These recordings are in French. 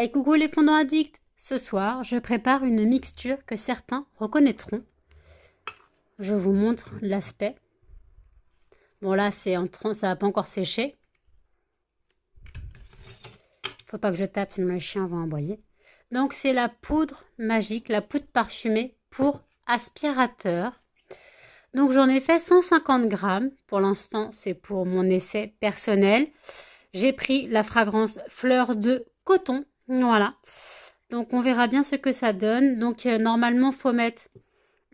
Hey coucou les fondants addicts! Ce soir, je prépare une mixture que certains reconnaîtront. Je vous montre l'aspect. Bon là, c'est en train, ça n'a pas encore séché. Faut pas que je tape, sinon les chiens vont aboyer. Donc c'est la poudre magique, la poudre parfumée pour aspirateur. Donc j'en ai fait 150 grammes. Pour l'instant, c'est pour mon essai personnel. J'ai pris la fragrance fleur de coton. Voilà. Donc on verra bien ce que ça donne. Donc normalement, faut mettre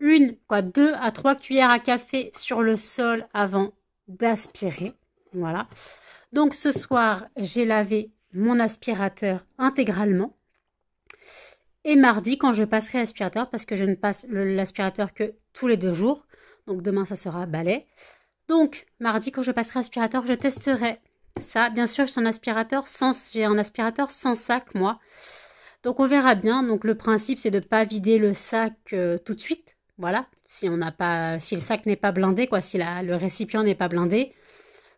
2 à 3 cuillères à café sur le sol avant d'aspirer. Voilà. Donc ce soir, j'ai lavé mon aspirateur intégralement. Et mardi, quand je passerai l'aspirateur, parce que je ne passe l'aspirateur que tous les 2 jours. Donc demain, ça sera balai. Donc mardi, quand je passerai l'aspirateur, je testerai ça. Bien sûr, j'ai un aspirateur sans sac, moi. Donc on verra bien. Donc le principe, c'est de ne pas vider le sac tout de suite. Voilà. Si le sac n'est pas blindé, quoi, si le récipient n'est pas blindé,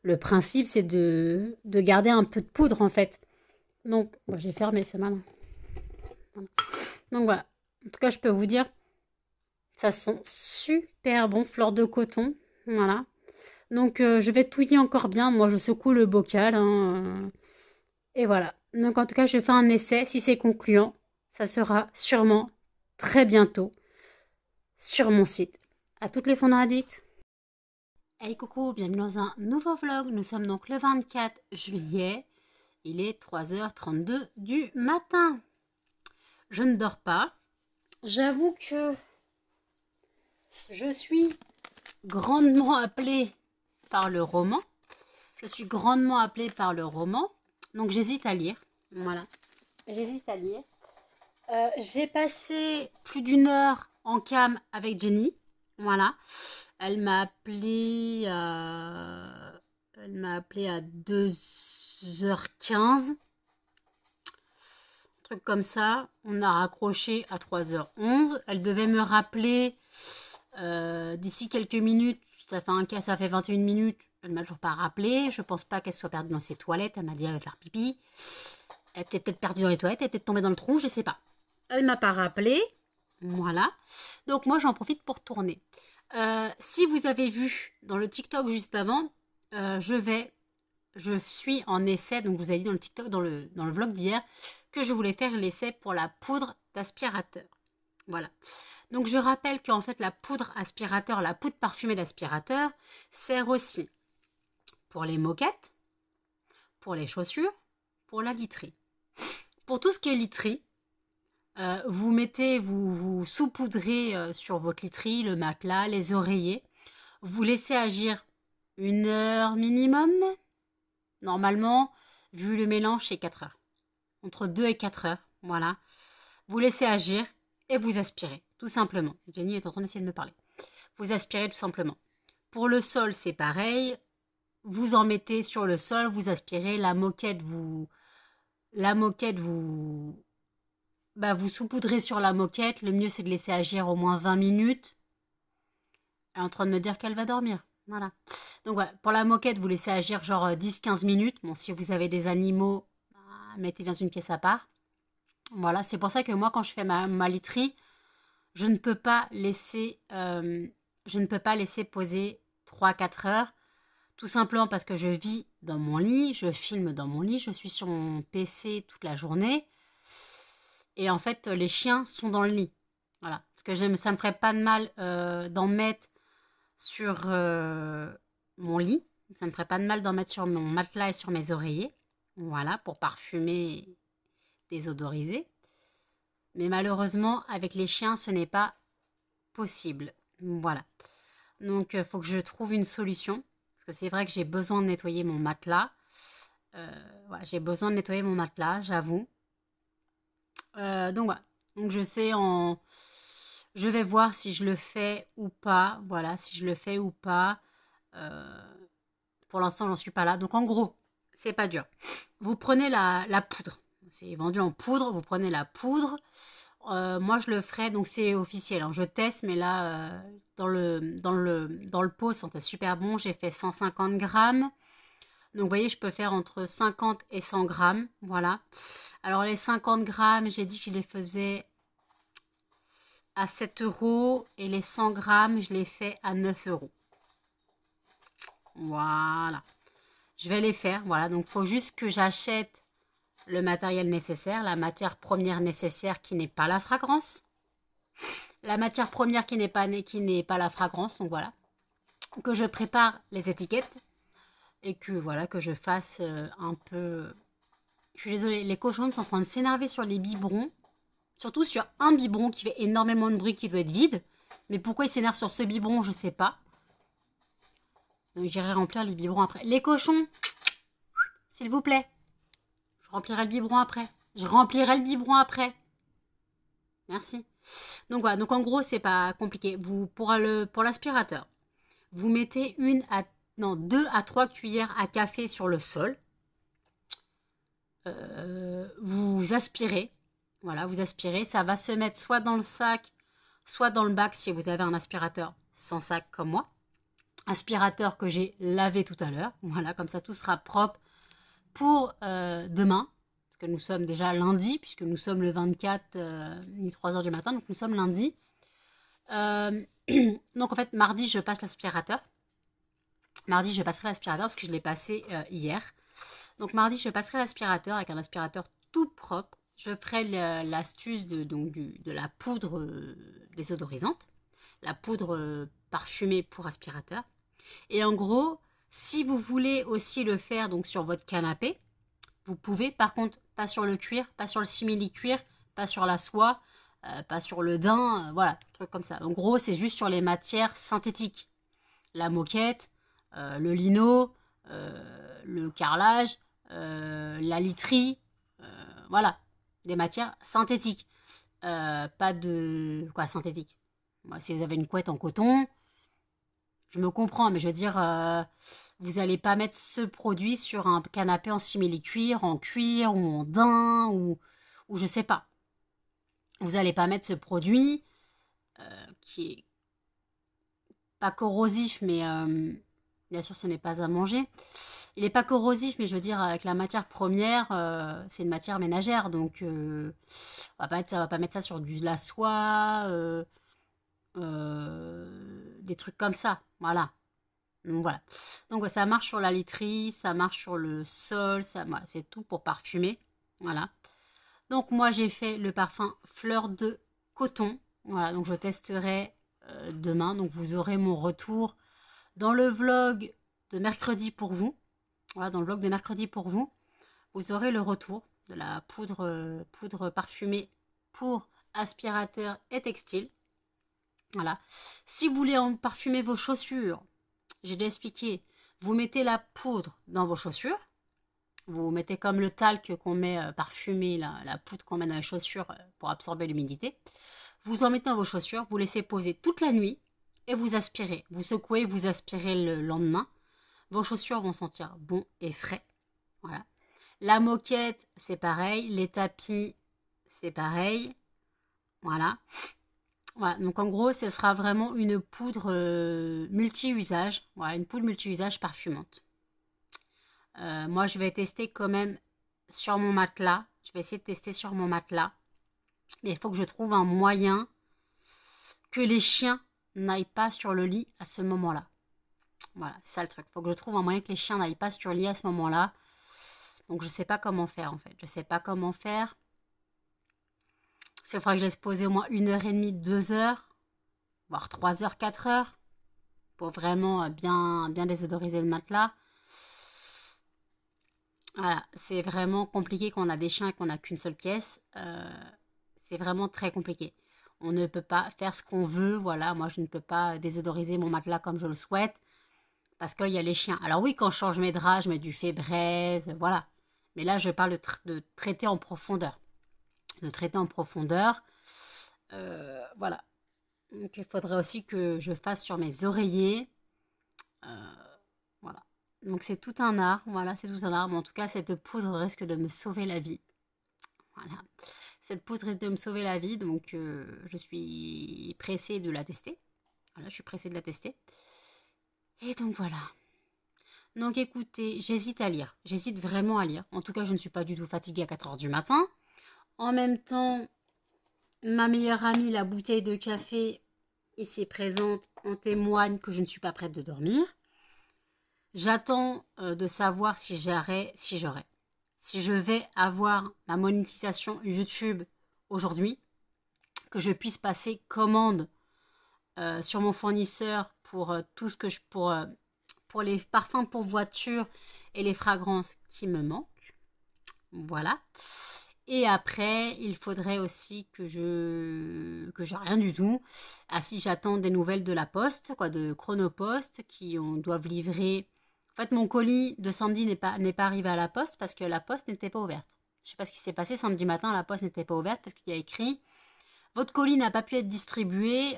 le principe, c'est de garder un peu de poudre, en fait. Donc, bon, j'ai fermé, c'est malin. Voilà. Donc voilà. En tout cas, je peux vous dire, ça sent super bon, fleur de coton. Voilà. Donc, je vais touiller encore bien. Moi, je secoue le bocal. Et voilà. Donc, en tout cas, je fais un essai. Si c'est concluant, ça sera sûrement très bientôt sur mon site. À toutes les fondants addicts. Hey coucou, bienvenue dans un nouveau vlog. Nous sommes donc le 24 juillet. Il est 3h32 du matin. Je ne dors pas. J'avoue que je suis grandement appelée par le roman. Donc j'hésite à lire. Voilà. J'hésite à lire. J'ai passé plus d'1 heure en cam avec Jenny. Voilà. Elle m'a appelé à 2h15. Truc comme ça. On a raccroché à 3h11. Elle devait me rappeler d'ici quelques minutes. Ça fait 21 minutes. Elle m'a toujours pas rappelé. Je pense pas qu'elle soit perdue dans ses toilettes. Elle m'a dit qu'elle va faire pipi. Elle était peut-être perdue dans les toilettes. Elle est peut-être tombée dans le trou. Je sais pas. Elle m'a pas rappelé. Voilà. Donc moi j'en profite pour tourner. Si vous avez vu dans le TikTok juste avant, je suis en essai. Donc vous avez dit dans le TikTok, dans le vlog d'hier, que je voulais faire l'essai pour la poudre d'aspirateur. Voilà. Donc je rappelle qu'en fait la poudre aspirateur, la poudre parfumée d'aspirateur, sert aussi pour les moquettes, pour les chaussures, pour la literie. Pour tout ce qui est literie, vous saupoudrez sur votre literie, le matelas, les oreillers. Vous laissez agir 1 heure minimum. Normalement, vu le mélange, c'est 4 heures. Entre 2 et 4 heures, voilà. Vous laissez agir et vous aspirez, tout simplement. Jenny est en train d'essayer de me parler. Vous aspirez tout simplement. Pour le sol, c'est pareil. Vous en mettez sur le sol, vous aspirez. La moquette, vous saupoudrez sur la moquette. Le mieux, c'est de laisser agir au moins 20 minutes. Elle est en train de me dire qu'elle va dormir. Voilà. Donc voilà, pour la moquette, vous laissez agir genre 10-15 minutes. Bon, si vous avez des animaux, mettez dans une pièce à part. Voilà, c'est pour ça que moi, quand je fais ma literie, je ne peux pas laisser poser 3-4 heures. Tout simplement parce que je vis dans mon lit, je filme dans mon lit, je suis sur mon PC toute la journée. Et en fait, les chiens sont dans le lit. Voilà. Parce que ça me ferait pas de mal d'en mettre sur mon lit. Ça me ferait pas de mal d'en mettre sur mon matelas et sur mes oreillers. Voilà, pour parfumer, désodoriser. Mais malheureusement, avec les chiens, ce n'est pas possible. Voilà. Donc, il faut que je trouve une solution. Parce que c'est vrai que j'ai besoin de nettoyer mon matelas. Voilà, j'ai besoin de nettoyer mon matelas, j'avoue. Donc voilà. Donc je vais voir si je le fais ou pas. Voilà, si je le fais ou pas. Pour l'instant, j'en suis pas là. Donc en gros, c'est pas dur. Vous prenez la poudre. C'est vendu en poudre. Vous prenez la poudre. Moi, je le ferai. Donc c'est officiel. Hein. Je teste, mais là, dans le pot, ça sentait super bon. J'ai fait 150 grammes. Donc, vous voyez, je peux faire entre 50 et 100 grammes. Voilà. Alors, les 50 grammes, j'ai dit que je les faisais à 7 euros. Et les 100 grammes, je les fais à 9 euros. Voilà. Je vais les faire. Voilà. Donc, il faut juste que j'achète le matériel nécessaire, la matière première nécessaire qui n'est pas la fragrance. La matière première qui n'est pas la fragrance. Donc, voilà. Que je prépare les étiquettes. Et que, voilà, que je fasse un peu... Je suis désolée, les cochons sont en train de s'énerver sur les biberons. Surtout sur un biberon qui fait énormément de bruit, qui doit être vide. Mais pourquoi ils s'énervent sur ce biberon, je sais pas. Donc j'irai remplir les biberons après. Les cochons, s'il vous plaît. Je remplirai le biberon après. Je remplirai le biberon après. Merci. Donc voilà, donc en gros, c'est pas compliqué. Vous, pour l'aspirateur, vous mettez 2 à 3 cuillères à café sur le sol. Vous aspirez. Voilà, vous aspirez. Ça va se mettre soit dans le sac, soit dans le bac si vous avez un aspirateur sans sac comme moi. Aspirateur que j'ai lavé tout à l'heure. Voilà, comme ça tout sera propre pour demain. Parce que nous sommes déjà lundi, puisque nous sommes le 24, il est 3 h du matin, donc nous sommes lundi. Donc en fait, mardi, je passe l'aspirateur. Mardi, je passerai l'aspirateur parce que je l'ai passé hier. Donc mardi, je passerai l'aspirateur avec un aspirateur tout propre. Je ferai l'astuce de la poudre désodorisante, la poudre parfumée pour aspirateur. Et en gros, si vous voulez aussi le faire donc sur votre canapé, vous pouvez, par contre, pas sur le cuir, pas sur le simili-cuir, pas sur la soie, pas sur le daim, voilà, truc comme ça. En gros, c'est juste sur les matières synthétiques. La moquette, le lino, le carrelage, la literie, voilà, des matières synthétiques. Pas de... Quoi, synthétique? Moi, si vous avez une couette en coton, je me comprends, mais je veux dire, vous n'allez pas mettre ce produit sur un canapé en simili-cuir, en cuir ou en daim ou je sais pas. Vous n'allez pas mettre ce produit qui est pas corrosif, mais bien sûr ce n'est pas à manger. Il n'est pas corrosif, mais je veux dire, avec la matière première, c'est une matière ménagère, donc on va pas mettre ça sur de la soie, des trucs comme ça, voilà. Donc voilà. Donc ça marche sur la literie, ça marche sur le sol, voilà, c'est tout pour parfumer. Voilà. Donc moi j'ai fait le parfum fleur de coton. Voilà, donc je testerai demain. Donc vous aurez mon retour dans le vlog de mercredi pour vous. Voilà, dans le vlog de mercredi pour vous, vous aurez le retour de la poudre parfumée pour aspirateur et textile. Voilà. Si vous voulez en parfumer vos chaussures, j'ai déjà expliqué, vous mettez la poudre dans vos chaussures. Vous mettez comme le talc qu'on met parfumé, la poudre qu'on met dans les chaussures pour absorber l'humidité. Vous en mettez dans vos chaussures, vous laissez poser toute la nuit et vous aspirez. Vous secouez, vous aspirez le lendemain. Vos chaussures vont sentir bon et frais. Voilà. La moquette, c'est pareil. Les tapis, c'est pareil. Voilà. Voilà. Donc en gros, ce sera vraiment une poudre multi-usage. Voilà, une poudre multi-usage parfumante. Moi, je vais tester quand même sur mon matelas. Je vais essayer de tester sur mon matelas. Mais il faut que je trouve un moyen que les chiens n'aillent pas sur le lit à ce moment-là. Voilà, c'est ça le truc. Il faut que je trouve un moyen que les chiens n'aillent pas sur le lit à ce moment-là. Donc je ne sais pas comment faire en fait. Je ne sais pas comment faire. Parce qu'il faudra que je laisse poser au moins 1h30, 2 heures. Voire 3 heures, 4 heures. Pour vraiment bien désodoriser le matelas. Voilà, c'est vraiment compliqué quand on a des chiens et qu'on n'a qu'une seule pièce. C'est vraiment très compliqué. On ne peut pas faire ce qu'on veut. Voilà, moi je ne peux pas désodoriser mon matelas comme je le souhaite. Parce qu'il y a les chiens. Alors oui, quand je change mes draps, je mets du Febreze, voilà. Mais là, je parle de traiter en profondeur. De traiter en profondeur. Voilà. Donc il faudrait aussi que je fasse sur mes oreillers. Voilà. Donc c'est tout un art. Voilà, c'est tout un art. Mais en tout cas, cette poudre risque de me sauver la vie. Voilà. Cette poudre risque de me sauver la vie. Donc je suis pressée de la tester. Voilà, je suis pressée de la tester. Et donc voilà. Donc écoutez, j'hésite à lire. J'hésite vraiment à lire. En tout cas, je ne suis pas du tout fatiguée à 4 heures du matin. En même temps, ma meilleure amie, la bouteille de café, ici présente, en témoigne que je ne suis pas prête de dormir. J'attends de savoir si si je vais avoir ma monétisation YouTube aujourd'hui, que je puisse passer commande sur mon fournisseur pour tout ce que pour les parfums pour voiture et les fragrances qui me manquent. Voilà. Et après, il faudrait aussi que j'ai rien du tout. Ah si, j'attends des nouvelles de la Poste, quoi, de Chronopost, doivent livrer. En fait, mon colis de samedi n'est pas arrivé à la Poste parce que la Poste n'était pas ouverte. Je sais pas ce qui s'est passé samedi matin, la Poste n'était pas ouverte parce qu'il y a écrit votre colis n'a pas pu être distribué.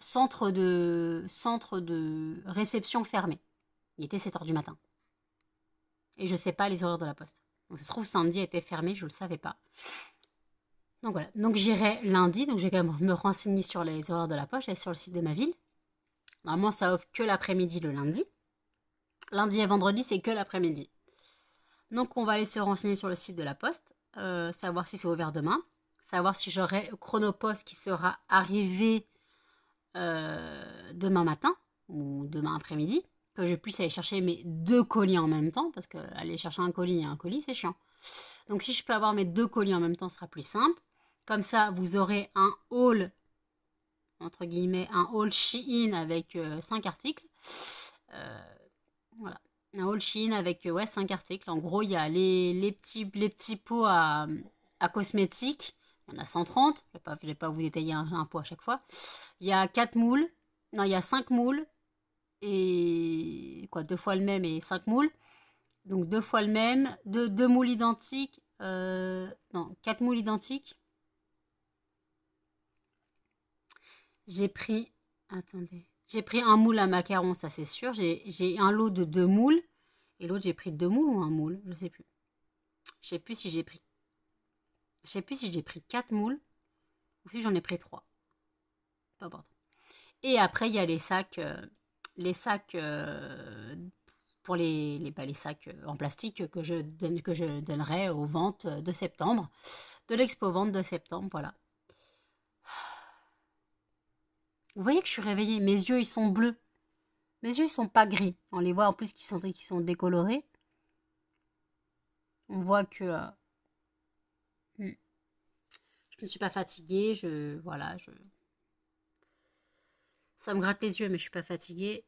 Centre de réception fermé. Il était 7 heures du matin. Et je ne sais pas les horaires de la poste. Donc ça se trouve samedi était fermé, je ne le savais pas. Donc voilà. Donc j'irai lundi. Donc je vais quand même me renseigner sur les horaires de la poste. J'allais sur le site de ma ville. Normalement ça offre que l'après-midi le lundi. Lundi et vendredi c'est que l'après-midi. Donc on va aller se renseigner sur le site de la poste. Savoir si c'est ouvert demain. Savoir si j'aurai Chronopost qui sera arrivé demain matin ou demain après-midi, que je puisse aller chercher mes 2 colis en même temps, parce que aller chercher un colis et un colis, c'est chiant. Donc si je peux avoir mes 2 colis en même temps, ce sera plus simple. Comme ça, vous aurez un haul, entre guillemets, un haul Shein avec 5 articles. Voilà. Un haul Shein avec 5 articles. En gros, il y a les petits pots à cosmétiques. Il y en a 130. Je ne vais pas vous détailler un pot à chaque fois. Il y a 4 moules. Non, il y a 5 moules. Et quoi, 2 fois le même et 5 moules. Donc 2 fois le même. 2 moules identiques. Non, 4 moules identiques. J'ai pris... Attendez. J'ai pris un moule à macarons, ça c'est sûr. J'ai un lot de 2 moules. Et l'autre, j'ai pris 2 moules ou un moule. Je sais plus. Je sais plus si j'ai pris... Je sais plus si j'ai pris 4 moules. Ou si j'en ai pris 3. Pas important. Et après, il y a les sacs pour les sacs en plastique que je donnerai aux ventes de septembre, de l'expo vente de septembre, voilà. Vous voyez que je suis réveillée, mes yeux ils sont bleus, mes yeux ils sont pas gris, on les voit en plus qui sont décolorés. On voit que je ne suis pas fatiguée, ça me gratte les yeux, mais je suis pas fatiguée.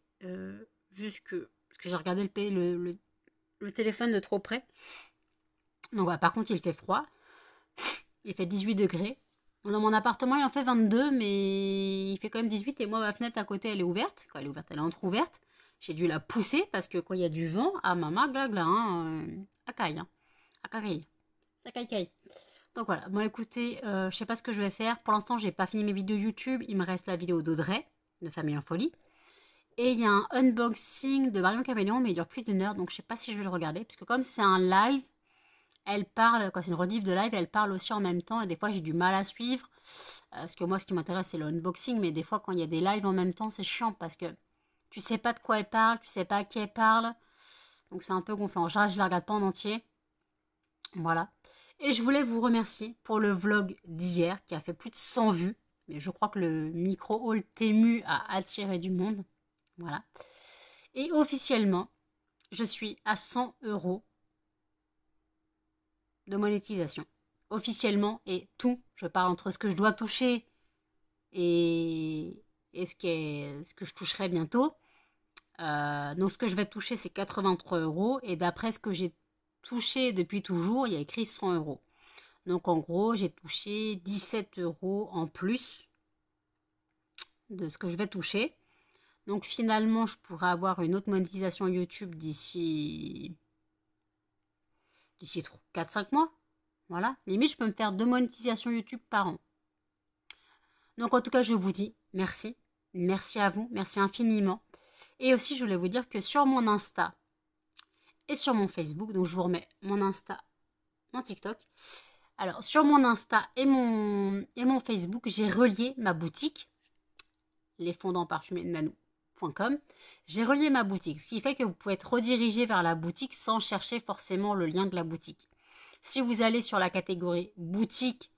Juste que parce que j'ai regardé le téléphone de trop près. Donc voilà, par contre, il fait froid. Il fait 18 degrés. Dans mon appartement, il en fait 22, mais il fait quand même 18. Et moi, ma fenêtre à côté, elle est ouverte. Quand elle est ouverte, elle est entrouverte. J'ai dû la pousser parce que quand il y a du vent, ah maman, glagla, à caille. À caille. Ça caille. Donc voilà, bon écoutez, je sais pas ce que je vais faire. Pour l'instant, j'ai pas fini mes vidéos YouTube. Il me reste la vidéo d'Audrey, de Famille en Folie. Et il y a un unboxing de Marion Caméléon, mais il dure plus d'1 heure, donc je sais pas si je vais le regarder. Puisque comme c'est un live, elle parle, quand c'est une rediff de live, elle parle aussi en même temps. Et des fois, j'ai du mal à suivre. Parce que moi, ce qui m'intéresse, c'est le unboxing. Mais des fois, quand il y a des lives en même temps, c'est chiant. Parce que tu sais pas de quoi elle parle, tu sais pas à qui elle parle. Donc c'est un peu gonflant. En général, je la regarde pas en entier. Voilà. Et je voulais vous remercier pour le vlog d'hier, qui a fait plus de 100 vues. Mais je crois que le micro-haul Temu a attiré du monde. Voilà. Et officiellement, je suis à 100 € de monétisation. Officiellement, et tout, je parle entre ce que je dois toucher et ce que je toucherai bientôt. Donc ce que je vais toucher, c'est 83 €. Et d'après ce que j'ai touché depuis toujours, il y a écrit 100 €. Donc en gros, j'ai touché 17 € en plus de ce que je vais toucher. Donc finalement, je pourrais avoir une autre monétisation YouTube d'ici 4-5 mois. Voilà. Limite, je peux me faire 2 monétisations YouTube par an. Donc en tout cas, je vous dis merci. Merci à vous. Merci infiniment. Et aussi, je voulais vous dire que sur mon Insta et sur mon Facebook, donc je vous remets mon Insta, mon TikTok. Alors, sur mon Insta et mon Facebook, j'ai relié ma boutique, les fondants parfumés de Nanou, .com, j'ai relié ma boutique, ce qui fait que vous pouvez être redirigé vers la boutique sans chercher forcément le lien de la boutique. Si vous allez sur la catégorie boutique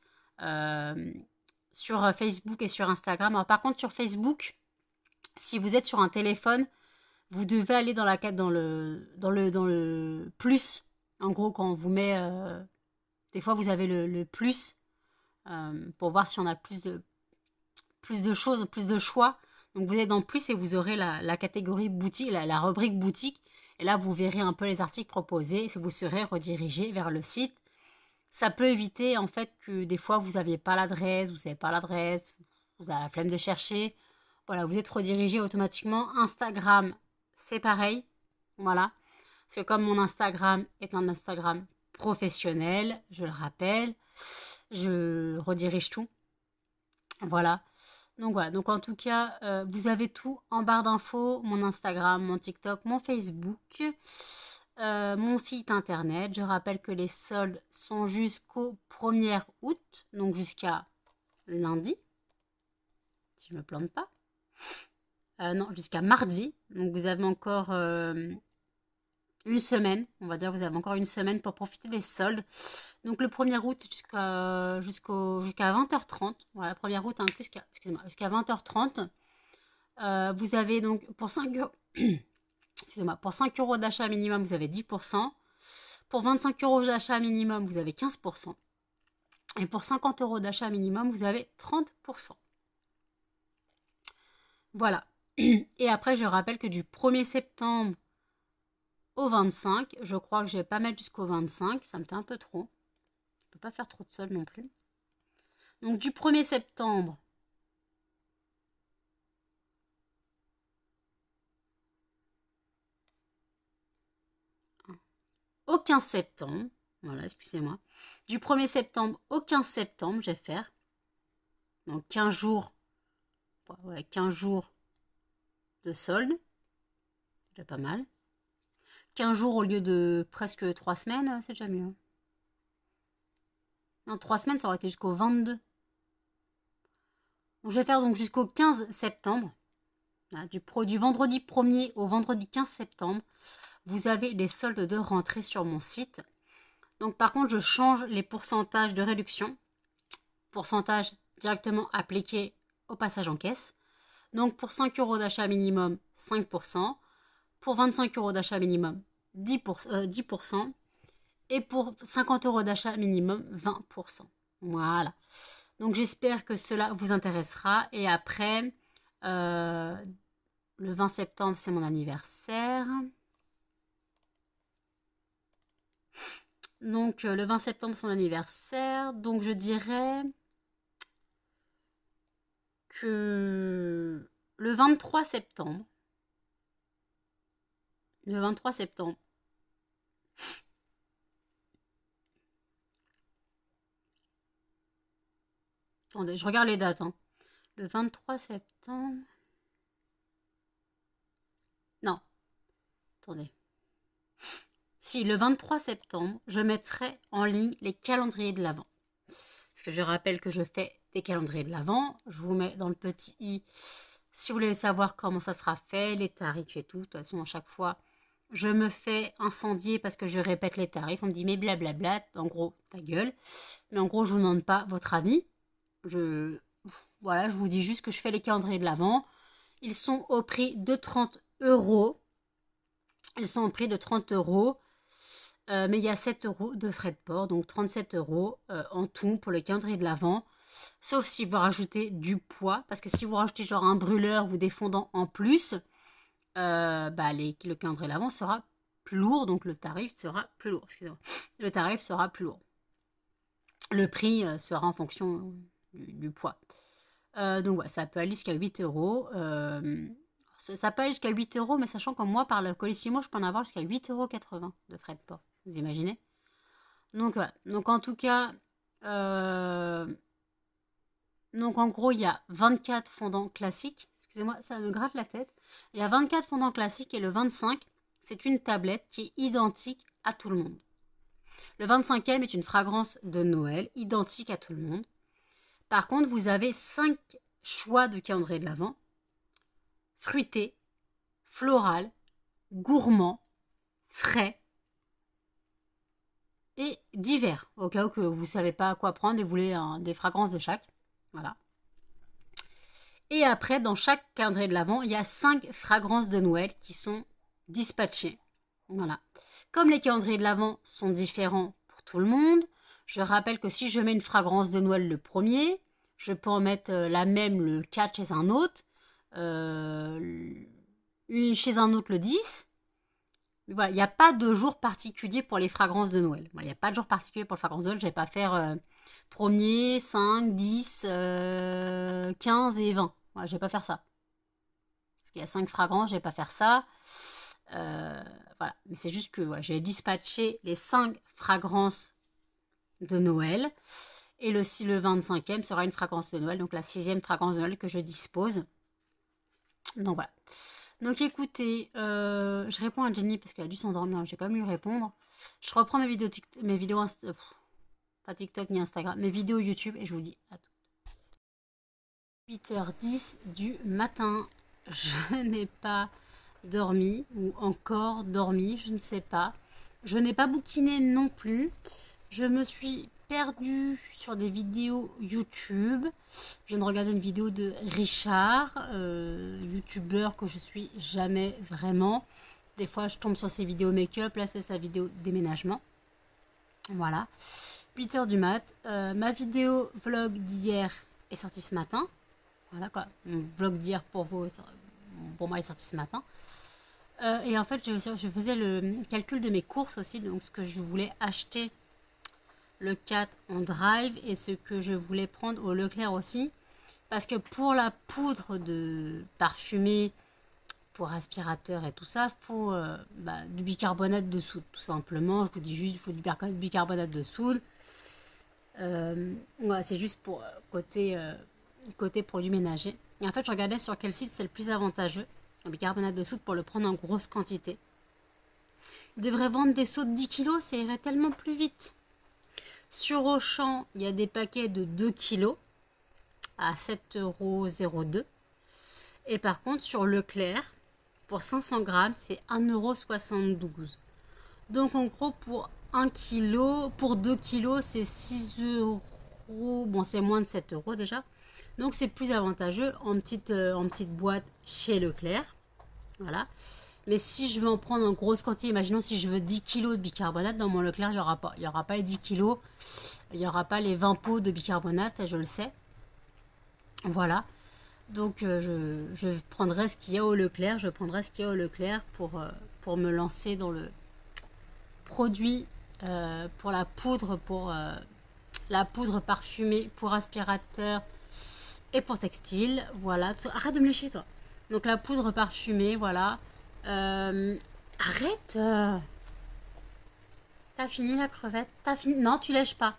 sur Facebook et sur Instagram, alors par contre sur Facebook, si vous êtes sur un téléphone, vous devez aller dans le plus. En gros, quand on vous met, des fois vous avez le plus pour voir si on a plus de choses, plus de choix. Donc vous êtes dans plus et vous aurez la catégorie boutique, la rubrique boutique. Et là, vous verrez un peu les articles proposés et vous serez redirigé vers le site. Ça peut éviter en fait que des fois vous n'aviez pas l'adresse, vous n'avez pas l'adresse, vous avez la flemme de chercher. Voilà, vous êtes redirigé automatiquement. Instagram, c'est pareil. Voilà. Parce que comme mon Instagram est un Instagram professionnel, je le rappelle, je redirige tout. Voilà. Donc voilà, donc en tout cas, vous avez tout en barre d'infos, mon Instagram, mon TikTok, mon Facebook, mon site internet. Je rappelle que les soldes sont jusqu'au 1er août, donc jusqu'à lundi, si je ne me plante pas. Non, jusqu'à mardi. Donc vous avez encore une semaine, on va dire, vous avez encore une semaine pour profiter des soldes. Donc le 1er août jusqu'à 20h30. Voilà, 1er août inclus jusqu'à 20h30. Vous avez donc pour 5 euros, excusez-moi, pour 5 euros d'achat minimum, vous avez 10%. Pour 25 euros d'achat minimum, vous avez 15%. Et pour 50 euros d'achat minimum, vous avez 30%. Voilà. Et après, je rappelle que du 1er septembre au 25, je crois que je vais pas mettre jusqu'au 25, ça me fait un peu trop. Je ne peux pas faire trop de soldes non plus. Donc du 1er septembre au 15 septembre, voilà, excusez-moi. Du 1er septembre au 15 septembre, je vais faire. Donc 15 jours, ouais, 15 jours de solde. C'est déjà pas mal. 15 jours au lieu de presque 3 semaines, c'est déjà mieux. Non, 3 semaines, ça aurait été jusqu'au 22. Donc, je vais faire donc jusqu'au 15 septembre. Voilà, du vendredi 1er au vendredi 15 septembre, vous avez les soldes de rentrée sur mon site. Donc par contre, je change les pourcentages de réduction. Pourcentage directement appliqué au passage en caisse. Donc pour 5 euros d'achat minimum, 5%. Pour 25 euros d'achat minimum, 10%. Et pour 50 euros d'achat minimum, 20%. Voilà. Donc j'espère que cela vous intéressera. Et après, le 20 septembre, c'est mon anniversaire. Donc le 20 septembre, c'est mon anniversaire. Donc je dirais que le 23 septembre. Le 23 septembre. Attendez, je regarde les dates. Hein. Le 23 septembre. Non. Attendez. Si, le 23 septembre, je mettrai en ligne les calendriers de l'Avent. Parce que je rappelle que je fais des calendriers de l'Avent. Je vous mets dans le petit i si vous voulez savoir comment ça sera fait, les tarifs et tout. De toute façon, à chaque fois, je me fais incendier parce que je répète les tarifs. On me dit, mais blablabla, en gros, ta gueule. Mais en gros, je ne vous demande pas votre avis. Voilà, je vous dis juste que je fais les calendriers de l'Avent. Ils sont au prix de 30 euros. Ils sont au prix de 30 euros. Mais il y a 7 euros de frais de port. Donc 37 euros en tout pour le calendrier de l'Avent. Sauf si vous rajoutez du poids. Parce que si vous rajoutez genre un brûleur ou des fondants en plus, le calendrier de l'Avent sera plus lourd. Donc le tarif sera plus lourd. Excusez-moi. Le tarif sera plus lourd. Le prix sera en fonction du poids. Donc ouais, ça peut aller jusqu'à 8 euros. Ça peut aller jusqu'à 8 euros, mais sachant que moi, par le Colissimo, je peux en avoir jusqu'à 8,80 € de frais de port. Vous imaginez? Donc voilà. Donc en tout cas, donc en gros, il y a 24 fondants classiques. Excusez-moi, ça me gratte la tête. Il y a 24 fondants classiques et le 25, c'est une tablette qui est identique à tout le monde. Le 25e est une fragrance de Noël, identique à tout le monde. Par contre, vous avez 5 choix de calendrier de l'Avent. Fruité, floral, gourmand, frais et divers, au cas où que vous ne savez pas quoi prendre et vous voulez des fragrances de chaque. Voilà. Et après, dans chaque calendrier de l'Avent, il y a 5 fragrances de Noël qui sont dispatchées. Voilà. Comme les calendriers de l'Avent sont différents pour tout le monde, je rappelle que si je mets une fragrance de Noël le 1er, je peux en mettre la même le 4 chez un autre, chez un autre le 10. Voilà, il n'y a pas de jour particulier pour les fragrances de Noël. Il n'y a pas de jour particulier pour les fragrances de Noël. Je ne vais pas faire 1er, 5, 10, 15 et 20. Voilà, je ne vais pas faire ça. Parce qu'il y a 5 fragrances, je ne vais pas faire ça. Voilà. Mais c'est juste que ouais, j'ai dispatché les 5 fragrances de Noël. Et le 25e sera une fragrance de Noël. Donc la 6e fragrance de Noël que je dispose. Donc voilà. Donc écoutez, je réponds à Jenny parce qu'elle a dû s'endormir. J'ai quand même lui répondre. Je reprends mes vidéos, pas TikTok ni Instagram, mes vidéos YouTube et je vous dis à tout. 8h10 du matin. Je n'ai pas dormi ou encore dormi, je ne sais pas. Je n'ai pas bouquiné non plus. Je me suis perdue sur des vidéos YouTube. Je viens de regarder une vidéo de Richard, youtubeur que je suis jamais vraiment. Des fois, je tombe sur ses vidéos make-up. Là, c'est sa vidéo déménagement. Voilà. 8h du mat. Ma vidéo vlog d'hier est sortie ce matin. Voilà quoi. Mon vlog d'hier pour vous, pour moi, est sorti ce matin. Et en fait, je faisais le calcul de mes courses aussi. Donc, ce que je voulais acheter le 4 en drive et ce que je voulais prendre au Leclerc aussi. Parce que pour la poudre de parfumée, pour aspirateur et tout ça, il faut du bicarbonate de soude, tout simplement. Je vous dis juste, il faut du bicarbonate de soude. Voilà, c'est juste pour côté produit ménager. Et en fait, je regardais sur quel site c'est le plus avantageux, le bicarbonate de soude, pour le prendre en grosse quantité. Ils devraient vendre des seaux de 10 kg, ça irait tellement plus vite. Sur Auchan, il y a des paquets de 2 kg à 7,02 €. Et par contre, sur Leclerc, pour 500 grammes, c'est 1,72 €. Donc en gros, pour 1 kg, pour 2 kg, c'est 6 €. Bon, c'est moins de 7 € déjà. Donc c'est plus avantageux en petite boîte chez Leclerc. Voilà. Mais si je veux en prendre en grosse quantité, imaginons si je veux 10 kg de bicarbonate, dans mon Leclerc, il n'y aura pas. Il n'y aura pas les 10 kg. Il n'y aura pas les 20 pots de bicarbonate, ça je le sais. Voilà. Donc je prendrai ce qu'il y a au Leclerc. Je prendrai ce qu'il y a au Leclerc pour me lancer dans le produit pour la poudre, la poudre parfumée pour aspirateur et pour textile. Voilà. Arrête de me lécher, toi. Donc la poudre parfumée, voilà. Arrête. T'as fini la crevette? T'as fini? Non, tu lèches pas.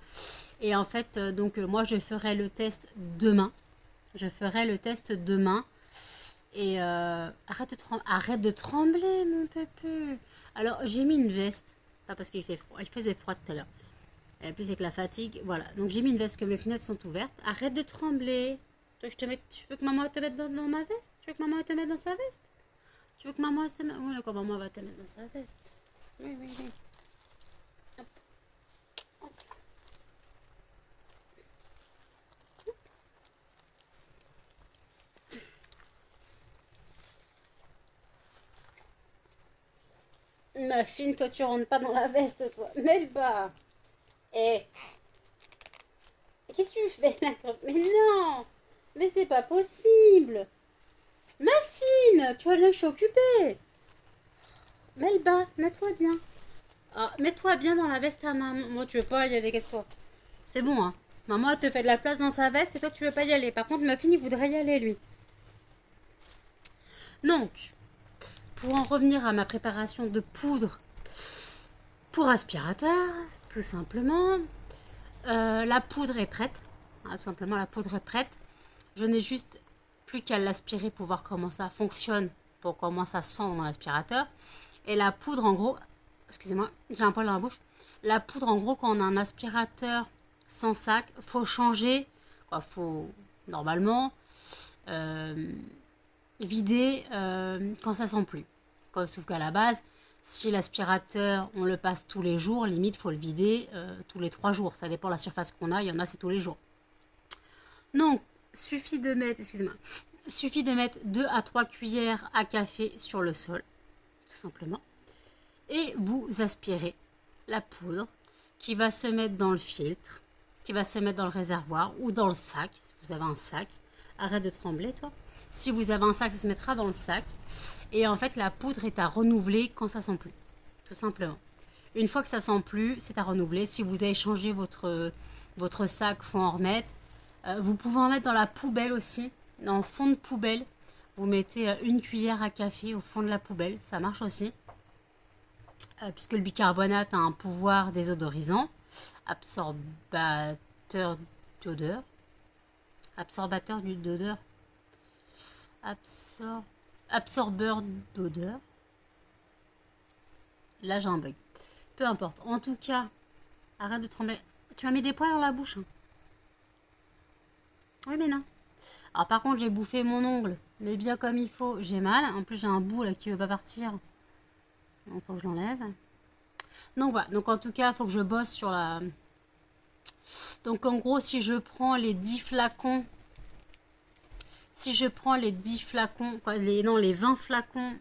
Et en fait, moi, je ferai le test demain. Et arrête de trembler, mon pépé. Alors, j'ai mis une veste. Pas parce qu'il fait froid. Il faisait froid tout à l'heure. Et plus avec la fatigue. Voilà. Donc, j'ai mis une veste comme les fenêtres sont ouvertes. Arrête de trembler. Tu veux que maman te mette dans ma veste? Tu veux que maman te mette dans sa veste? Tu veux que maman te mette... Oui, d'accord, maman va te mettre dans sa veste. Oui. Hop. Hop. Ma fine, toi, tu rentres pas dans la veste, toi. Mets le bas. Qu'est-ce que tu fais là? Mais non! Mais c'est pas possible! Ma fine! Tu vois bien que je suis occupée! Mets le bas, mets-toi bien. Ah, mets-toi bien dans la veste à maman. Moi, tu veux pas y aller, qu'est-ce que c'est bon, hein? Maman, elle te fait de la place dans sa veste et toi, tu veux pas y aller. Par contre, ma fille, il voudrait y aller, lui. Donc, pour en revenir à ma préparation de poudre pour aspirateur, tout simplement, la poudre est prête. Tout simplement, la poudre est prête. Je n'ai juste plus qu'à l'aspirer pour voir comment ça fonctionne, pour comment ça sent dans l'aspirateur. Et la poudre, en gros, excusez-moi, j'ai un poil dans la bouche. La poudre, en gros, quand on a un aspirateur sans sac, faut changer. Faut normalement, vider quand ça sent plus. Sauf qu'à la base, si l'aspirateur, on le passe tous les jours, limite, faut le vider tous les 3 jours. Ça dépend de la surface qu'on a. Il y en a, c'est tous les jours. Donc, suffit de mettre, excusez-moi, suffit de mettre 2 à 3 cuillères à café sur le sol, tout simplement. Et vous aspirez la poudre qui va se mettre dans le filtre, qui va se mettre dans le réservoir ou dans le sac. Si vous avez un sac, arrête de trembler, toi. Si vous avez un sac, ça se mettra dans le sac. Et en fait, la poudre est à renouveler quand ça sent plus, tout simplement. Une fois que ça sent plus, c'est à renouveler. Si vous avez changé votre sac, il faut en remettre. Vous pouvez en mettre dans la poubelle aussi, dans le fond de poubelle. Vous mettez 1 cuillère à café au fond de la poubelle, ça marche aussi. Puisque le bicarbonate a un pouvoir désodorisant, absorbateur d'odeur, absorbeur d'odeur. Là j'ai un bug. Peu importe. En tout cas, arrête de trembler. Tu m'as mis des poils dans la bouche. Hein. Oui mais non. Alors par contre j'ai bouffé mon ongle, mais bien comme il faut. J'ai mal. En plus j'ai un bout là qui veut pas partir. Donc faut que je l'enlève. Donc voilà. Donc en tout cas, il faut que je bosse sur la... Donc en gros, si je prends les 10 flacons... Si je prends les 10 flacons... les 20 flacons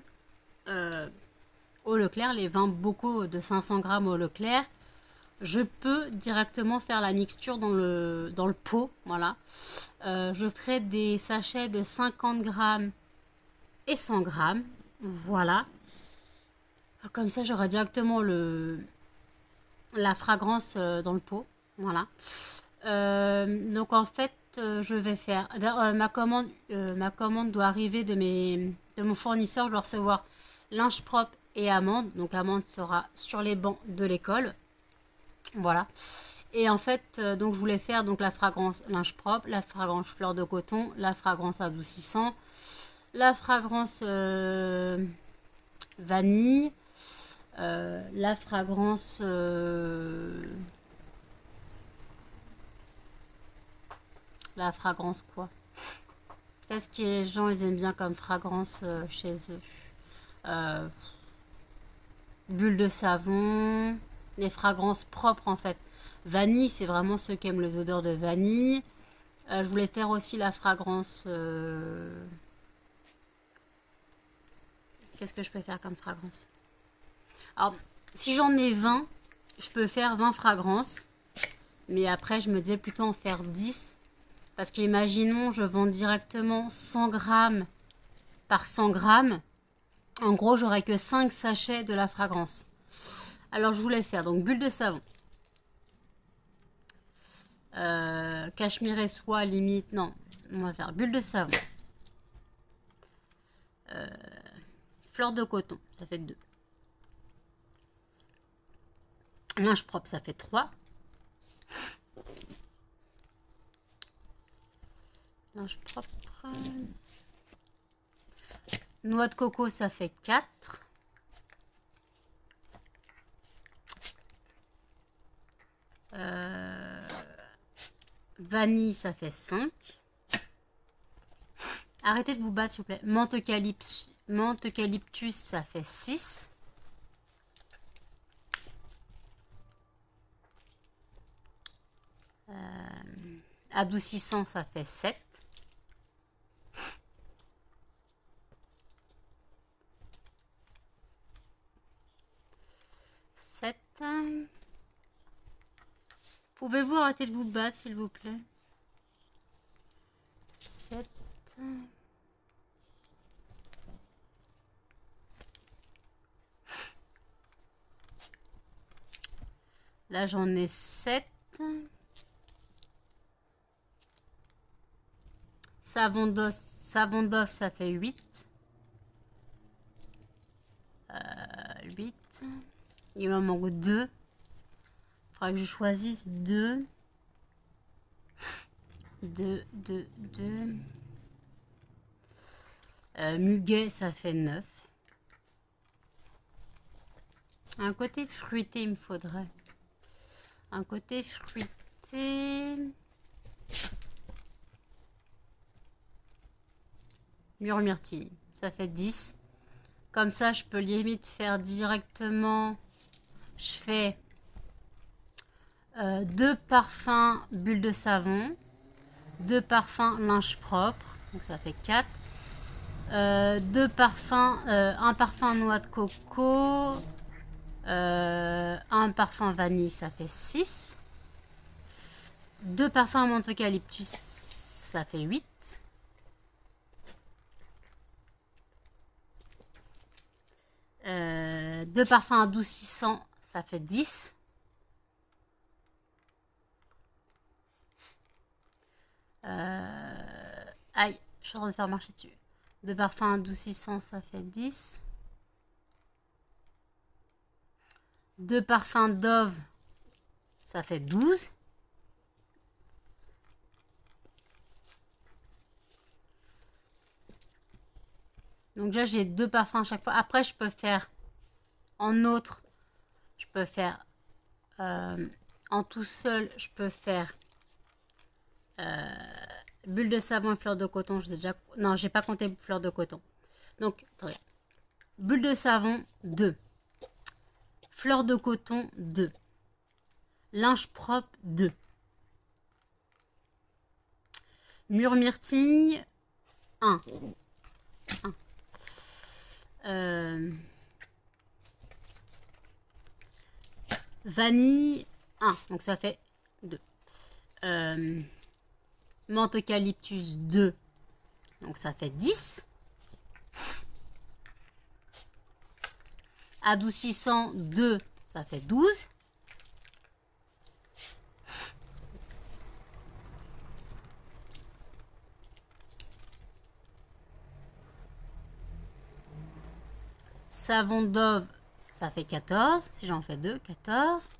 au Leclerc, les 20 bocaux de 500 grammes au Leclerc, je peux directement faire la mixture dans le pot. Voilà. Je ferai des sachets de 50 grammes et 100 grammes. Voilà. Comme ça, j'aurai directement la fragrance dans le pot. Voilà. Donc en fait, je vais faire... ma commande doit arriver de mon fournisseur. Je dois recevoir linge propre et amande. Donc amande sera sur les bancs de l'école. Voilà. Et en fait, donc je voulais faire donc la fragrance linge propre, la fragrance fleur de coton, la fragrance adoucissant, la fragrance vanille, la fragrance quoi? Qu'est-ce que les gens ils aiment bien comme fragrance chez eux? Bulle de savon, des fragrances propres en fait. Vanille, c'est vraiment ceux qui aiment les odeurs de vanille. Je voulais faire aussi la fragrance... Qu'est-ce que je peux faire comme fragrance? Alors, si j'en ai 20, je peux faire 20 fragrances. Mais après, je me disais plutôt en faire 10. Parce que, imaginons, je vends directement 100 grammes par 100 grammes. En gros, j'aurais que 5 sachets de la fragrance. Alors, je voulais faire donc bulle de savon. Cachemire et soie, limite. Non, on va faire bulle de savon. Fleur de coton, ça fait 2. Linge propre, ça fait 3. Linge propre. Noix de coco, ça fait 4. Vanille, ça fait 5. Arrêtez de vous battre, s'il vous plaît. Menthe eucalyptus, ça fait 6. Adoucissant, ça fait 7. Pouvez-vous arrêter de vous battre, s'il vous plaît? 7. Là, j'en ai 7. Savon d'off, ça fait 8. 8. Il me manque 2. Il faudra que je choisisse 2. 2. Muguet, ça fait 9. Un côté fruité, il me faudrait. Un côté fruité. myrtille. Ça fait 10. Comme ça, je peux limite faire directement. Je fais 2 parfums bulles de savon, 2 parfums linge propre, donc ça fait 4. 2 parfums, un parfum noix de coco, un parfum vanille, ça fait 6. 2 parfums menthe eucalyptus, ça fait 8. Deux parfums adoucissants, ça fait 10. Aïe, je suis en train de faire marcher dessus. 2 parfums adoucissants, ça fait 10. 2 parfums Dove, ça fait 12. Donc là, j'ai 2 parfums à chaque fois. Après, je peux faire en autre. Je peux faire en tout seul. Je peux faire bulle de savon et fleur de coton. Je vous ai déjà... Non, j'ai pas compté fleur de coton. Donc, attendez. Bulle de savon, 2. Fleur de coton, 2. Linge propre, 2. Myrtille, 1. Vanille, 1. Donc ça fait 2. Menthe eucalyptus, 2. Donc ça fait 10. Adoucissant, 2. Ça fait 12. Savon Dove, ça fait 14. Si j'en fais 2, 14.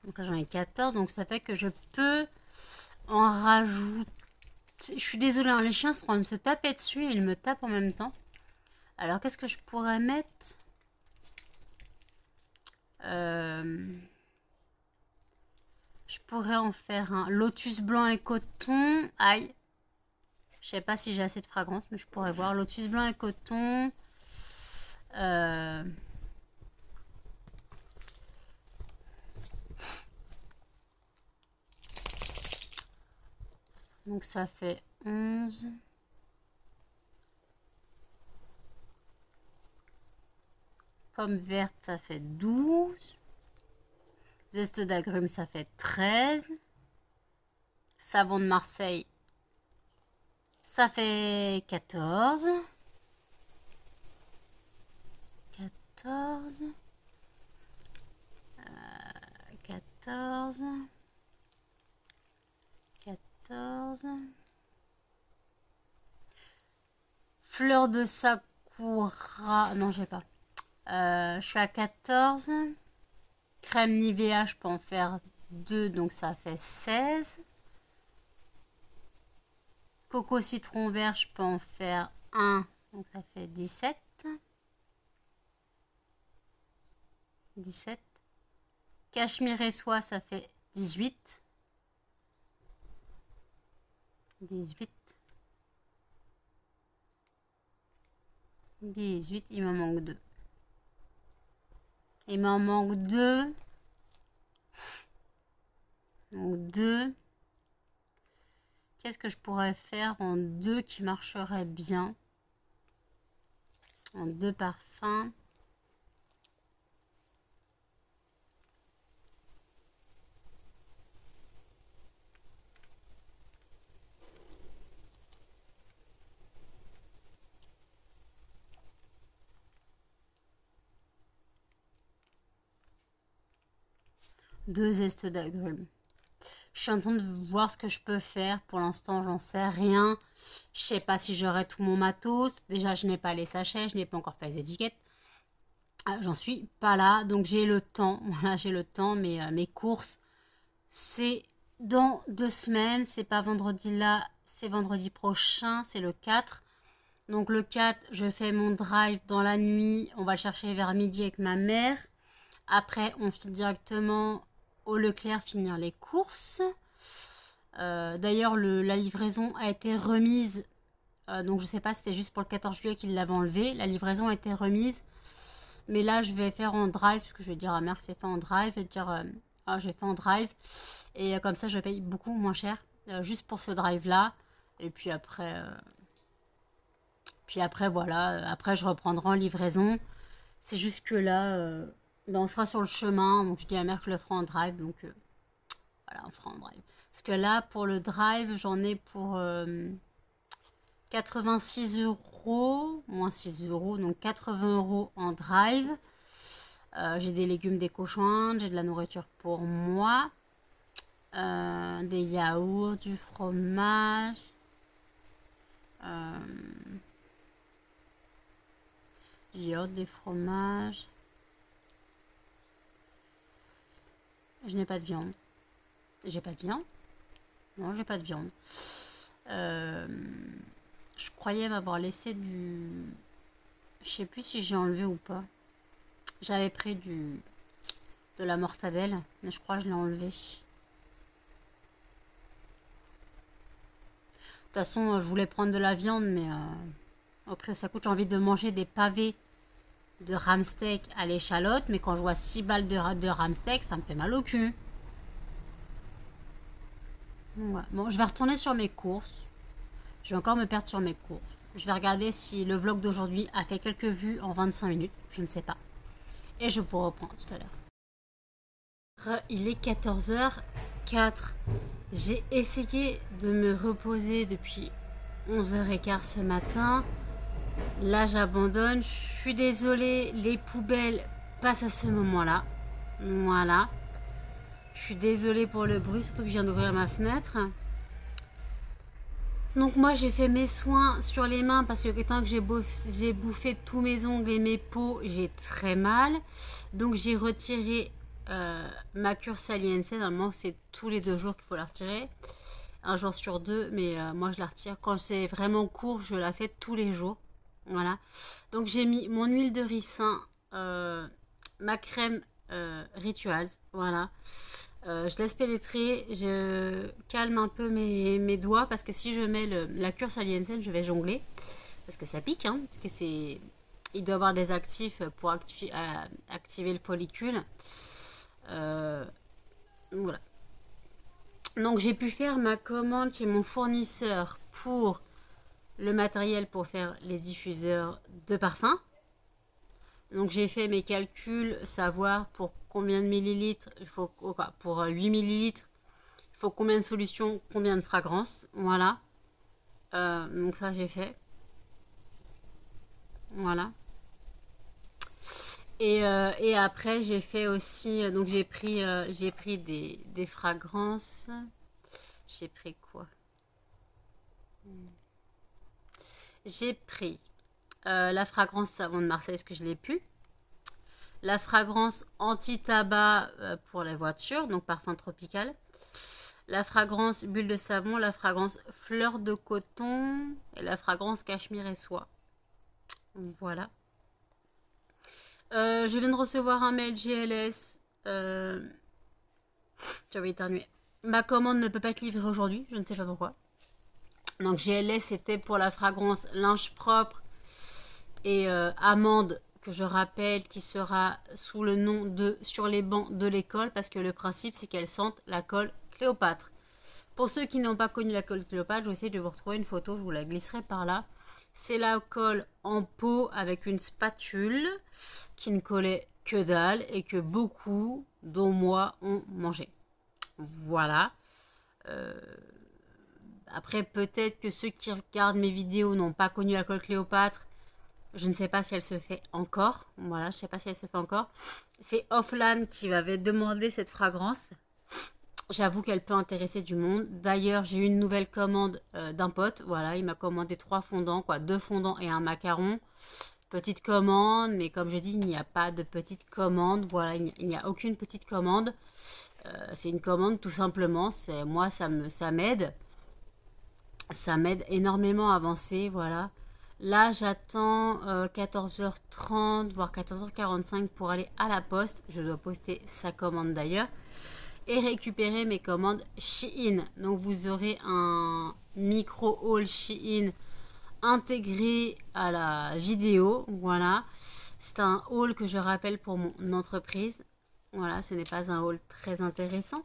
Donc là, j'en ai 14. Donc ça fait que je peux en rajouter. Je suis désolée, hein, les chiens se rendent se taper dessus et ils me tapent en même temps. Alors, qu'est-ce que je pourrais mettre? Je pourrais en faire un lotus blanc et coton. Aïe. Je sais pas si j'ai assez de fragrance, mais je pourrais voir. Lotus blanc et coton. Donc ça fait 11. Pomme verte, ça fait 12. Zeste d'agrumes, ça fait 13. Savon de Marseille, ça fait 14. 14. 14. 14. Fleur de sakura. Non, j'ai pas. Je suis à 14. Crème Nivea, je peux en faire 2, donc ça fait 16. Coco citron vert, je peux en faire 1, donc ça fait 17. 17. Cachemire et soie, ça fait 18. 18. 18, il m'en manque 2. Il m'en manque 2. Donc 2. Qu'est-ce que je pourrais faire en 2 qui marcherait bien? En 2 parfums. Deux zestes d'agrumes. Je suis en train de voir ce que je peux faire. Pour l'instant, j'en sais rien. Je sais pas si j'aurai tout mon matos. Déjà, je n'ai pas les sachets. Je n'ai pas encore fait les étiquettes. J'en suis pas là. Donc, j'ai le temps. Voilà, j'ai le temps. Mais mes courses, c'est dans 2 semaines. C'est pas vendredi là. C'est vendredi prochain. C'est le 4. Donc, le 4, je fais mon drive dans la nuit. On va le chercher vers midi avec ma mère. Après, on file directement au Leclerc finir les courses. D'ailleurs, la livraison a été remise Donc je sais pas si c'était juste pour le 14 juillet qu'ils l'avaient enlevé. La livraison a été remise. Mais là, je vais faire en drive, parce que je vais dire à mère que c'est fait en drive. Je vais dire, j'ai fait en drive. Et comme ça, je paye beaucoup moins cher. Juste pour ce drive-là. Et puis après, voilà. Après, je reprendrai en livraison. C'est juste que là, ben, on sera sur le chemin. Donc, je dis à mère que je le ferai en drive. Donc, voilà, on fera en drive. Parce que là, pour le drive, j'en ai pour 86 €, moins 6 €, donc 80 € en drive. J'ai des légumes, des cochons, j'ai de la nourriture pour moi, des yaourts, du fromage, euh, du yaourt, des fromages. Je n'ai pas de viande. J'ai pas de viande? Non, j'ai pas de viande. Je croyais m'avoir laissé du... Je sais plus si j'ai enlevé ou pas. J'avais pris de la mortadelle, mais je crois que je l'ai enlevé. De toute façon, je voulais prendre de la viande, mais au prix où ça coûte, j'ai envie de manger des pavés de ramsteak à l'échalote, mais quand je vois 6 balles de ramsteak, ça me fait mal au cul. Ouais. Bon, je vais retourner sur mes courses. Je vais encore me perdre sur mes courses. Je vais regarder si le vlog d'aujourd'hui a fait quelques vues en 25 minutes. Je ne sais pas. Et je vous reprends tout à l'heure. Il est 14h04. J'ai essayé de me reposer depuis 11h15 ce matin. Là, j'abandonne. Je suis désolée. Les poubelles passent à ce moment-là. Voilà. Je suis désolée pour le bruit, surtout que je viens d'ouvrir ma fenêtre. Donc moi j'ai fait mes soins sur les mains parce que tant que j'ai bouffé tous mes ongles et mes peaux, j'ai très mal. Donc j'ai retiré ma cure saliense. Normalement c'est tous les 2 jours qu'il faut la retirer. Un jour sur 2, mais moi je la retire. Quand c'est vraiment court, je la fais tous les jours. Voilà. Donc j'ai mis mon huile de ricin, ma crème Rituals. Voilà. Je laisse pénétrer, je calme un peu mes doigts parce que si je mets la cure saliensen, je vais jongler parce que ça pique, hein, parce que c'est, il doit avoir des actifs pour activer le follicule. Voilà. Donc j'ai pu faire ma commande chez mon fournisseur pour le matériel pour faire les diffuseurs de parfum. Donc j'ai fait mes calculs, savoir pour combien de millilitres, il faut, pour 8 millilitres, il faut combien de solutions, combien de fragrances, voilà. Donc ça j'ai fait. Voilà. Et après j'ai fait aussi, donc j'ai pris des fragrances. J'ai pris quoi? J'ai pris la fragrance savon de Marseille, parce que je l'ai pu. La fragrance anti-tabac pour les voitures, donc parfum tropical. La fragrance bulle de savon, la fragrance fleur de coton et la fragrance cachemire et soie. Voilà. Je viens de recevoir un mail GLS. J'avais éternué. Ma commande ne peut pas être livrée aujourd'hui, je ne sais pas pourquoi. Donc GLS c'était pour la fragrance linge propre et amande, que je rappelle, qui sera sous le nom de Sur les bancs de l'école, parce que le principe c'est qu'elle sente la colle Cléopâtre. Pour ceux qui n'ont pas connu la colle Cléopâtre, je vais essayer de vous retrouver une photo, je vous la glisserai par là. C'est la colle en pot avec une spatule qui ne collait que dalle et que beaucoup, dont moi, ont mangé. Voilà. Après, peut-être que ceux qui regardent mes vidéos n'ont pas connu la colle Cléopâtre. Je ne sais pas si elle se fait encore. Voilà, je ne sais pas si elle se fait encore. C'est Offland qui m'avait demandé cette fragrance. J'avoue qu'elle peut intéresser du monde. D'ailleurs, j'ai eu une nouvelle commande d'un pote. Voilà, il m'a commandé 3 fondants, quoi, 2 fondants et un macaron. Petite commande, mais comme je dis, il n'y a pas de petite commande. Voilà, il n'y a aucune petite commande. C'est une commande tout simplement. C'est moi, ça m'aide. Ça m'aide énormément à avancer. Voilà. Là, j'attends 14h30, voire 14h45 pour aller à la poste. Je dois poster sa commande d'ailleurs. Et récupérer mes commandes Shein. Donc vous aurez un micro haul Shein intégré à la vidéo. Voilà. C'est un haul que je rappelle pour mon entreprise. Voilà, ce n'est pas un haul très intéressant.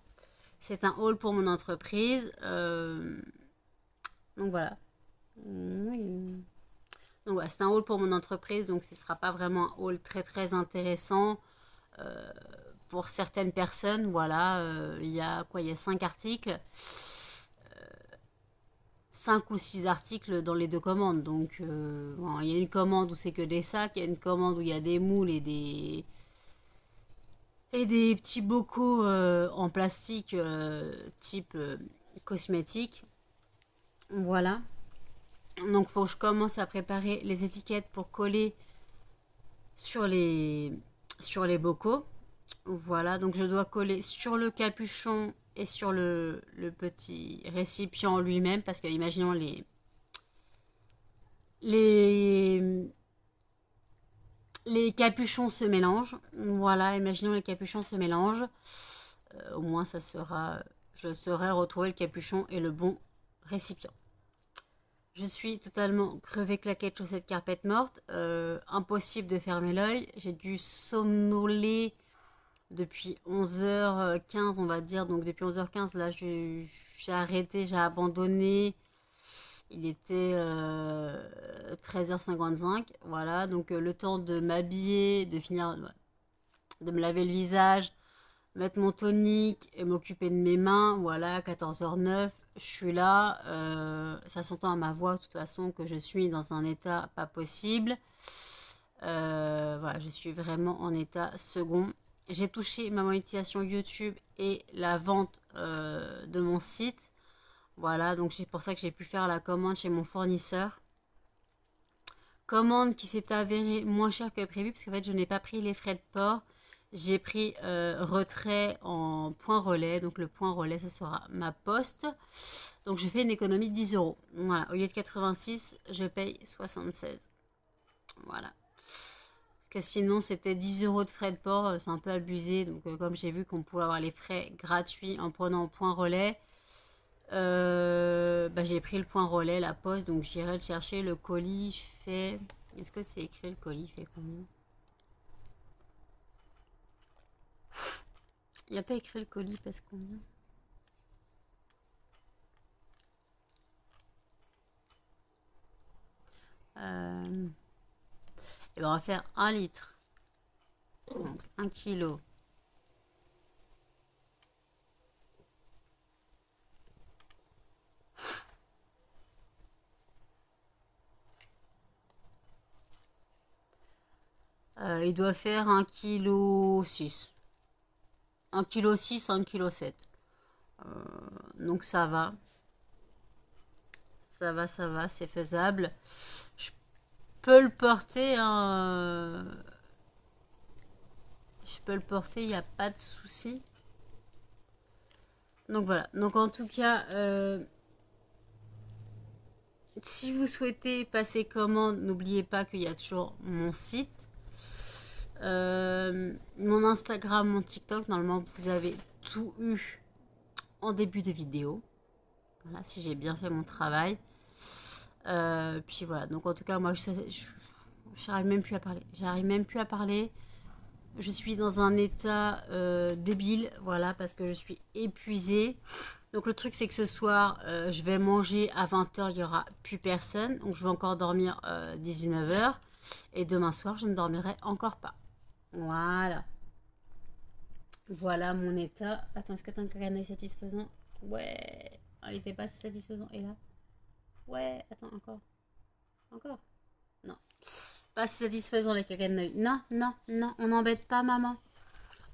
C'est un haul pour mon entreprise. Donc voilà. Oui. Donc voilà, c'est un haul pour mon entreprise. Donc ce ne sera pas vraiment un haul très très intéressant pour certaines personnes. Voilà, il y a quoi? Il y a 5 articles. 5 ou 6 articles dans les deux commandes. Donc, bon, il y a une commande où c'est que des sacs, il y a une commande où il y a des moules et des petits bocaux en plastique type cosmétique. Voilà. Donc, faut que je commence à préparer les étiquettes pour coller sur les bocaux. Voilà, donc je dois coller sur le capuchon et sur le petit récipient lui-même, parce que imaginons les capuchons se mélangent. Voilà, imaginons les capuchons se mélangent. Au moins ça sera, je saurai retrouver le capuchon et le bon récipient. Je suis totalement crevée, claquette, chaussette, carpette morte. Impossible de fermer l'œil. J'ai dû somnoler depuis 11h15, on va dire. Donc depuis 11h15, là, j'ai arrêté, j'ai abandonné. Il était 13h55. Voilà, donc le temps de m'habiller, de finir, de me laver le visage, mettre mon tonique et m'occuper de mes mains. Voilà, 14h09. Je suis là. Ça s'entend à ma voix, de toute façon, que je suis dans un état pas possible. Voilà, je suis vraiment en état second. J'ai touché ma monétisation YouTube et la vente de mon site. Voilà, donc c'est pour ça que j'ai pu faire la commande chez mon fournisseur. Commande qui s'est avérée moins chère que prévu, parce qu'en fait, je n'ai pas pris les frais de port. J'ai pris retrait en point relais. Donc le point relais, ce sera ma poste. Donc je fais une économie de 10 euros. Voilà, au lieu de 86, je paye 76. Voilà. Que sinon c'était 10 euros de frais de port, c'est un peu abusé. Donc comme j'ai vu qu'on pouvait avoir les frais gratuits en prenant au point relais, bah, j'ai pris le point relais, la poste, donc j'irai le chercher. Le colis fait... Est-ce que c'est écrit le colis fait combien? Il n'y a pas écrit le colis parce combien? Et ben on va faire 1 litre. Donc 1 kilo. Il doit faire 1 kg 6. 1 kg 6, 1 kg 7. Donc ça va. Ça va, c'est faisable. Je peux le porter. Je peux le porter, il n'y a pas de souci. Donc voilà. Donc en tout cas, si vous souhaitez passer commande, n'oubliez pas qu'il y a toujours mon site. Mon Instagram, mon TikTok, normalement vous avez tout eu en début de vidéo. Voilà, si j'ai bien fait mon travail. Puis voilà, donc en tout cas, moi, j'arrive même plus à parler. J'arrive même plus à parler. Je suis dans un état débile, voilà, parce que je suis épuisée. Donc le truc, c'est que ce soir, je vais manger à 20h, il n'y aura plus personne. Donc je vais encore dormir 19h. Et demain soir, je ne dormirai encore pas. Voilà. Voilà mon état. Attends, est-ce que tu as un canal satisfaisant? Ouais. Ah, il n'était pas assez satisfaisant. Et là? Ouais. Attends, encore. Encore? Non. Pas assez satisfaisant les caca de Noël. Non, non, non. On n'embête pas maman.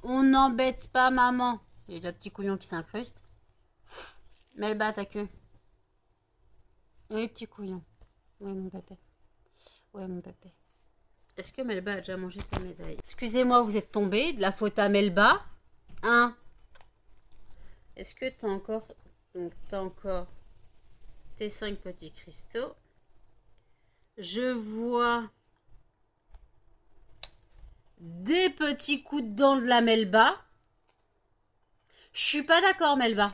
On n'embête pas maman. Il y a le petit couillon qui s'incruste. Melba, ta queue. Oui, petit couillon. Oui, mon pépé. Oui, mon pépé. Est-ce que Melba a déjà mangé ta médaille? Excusez-moi, vous êtes tombé. De la faute à Melba. Hein? Est-ce que t'as encore... Donc, t'as encore tes 5 petits cristaux. Je vois des petits coups de dents de la Melba. Je suis pas d'accord, Melba.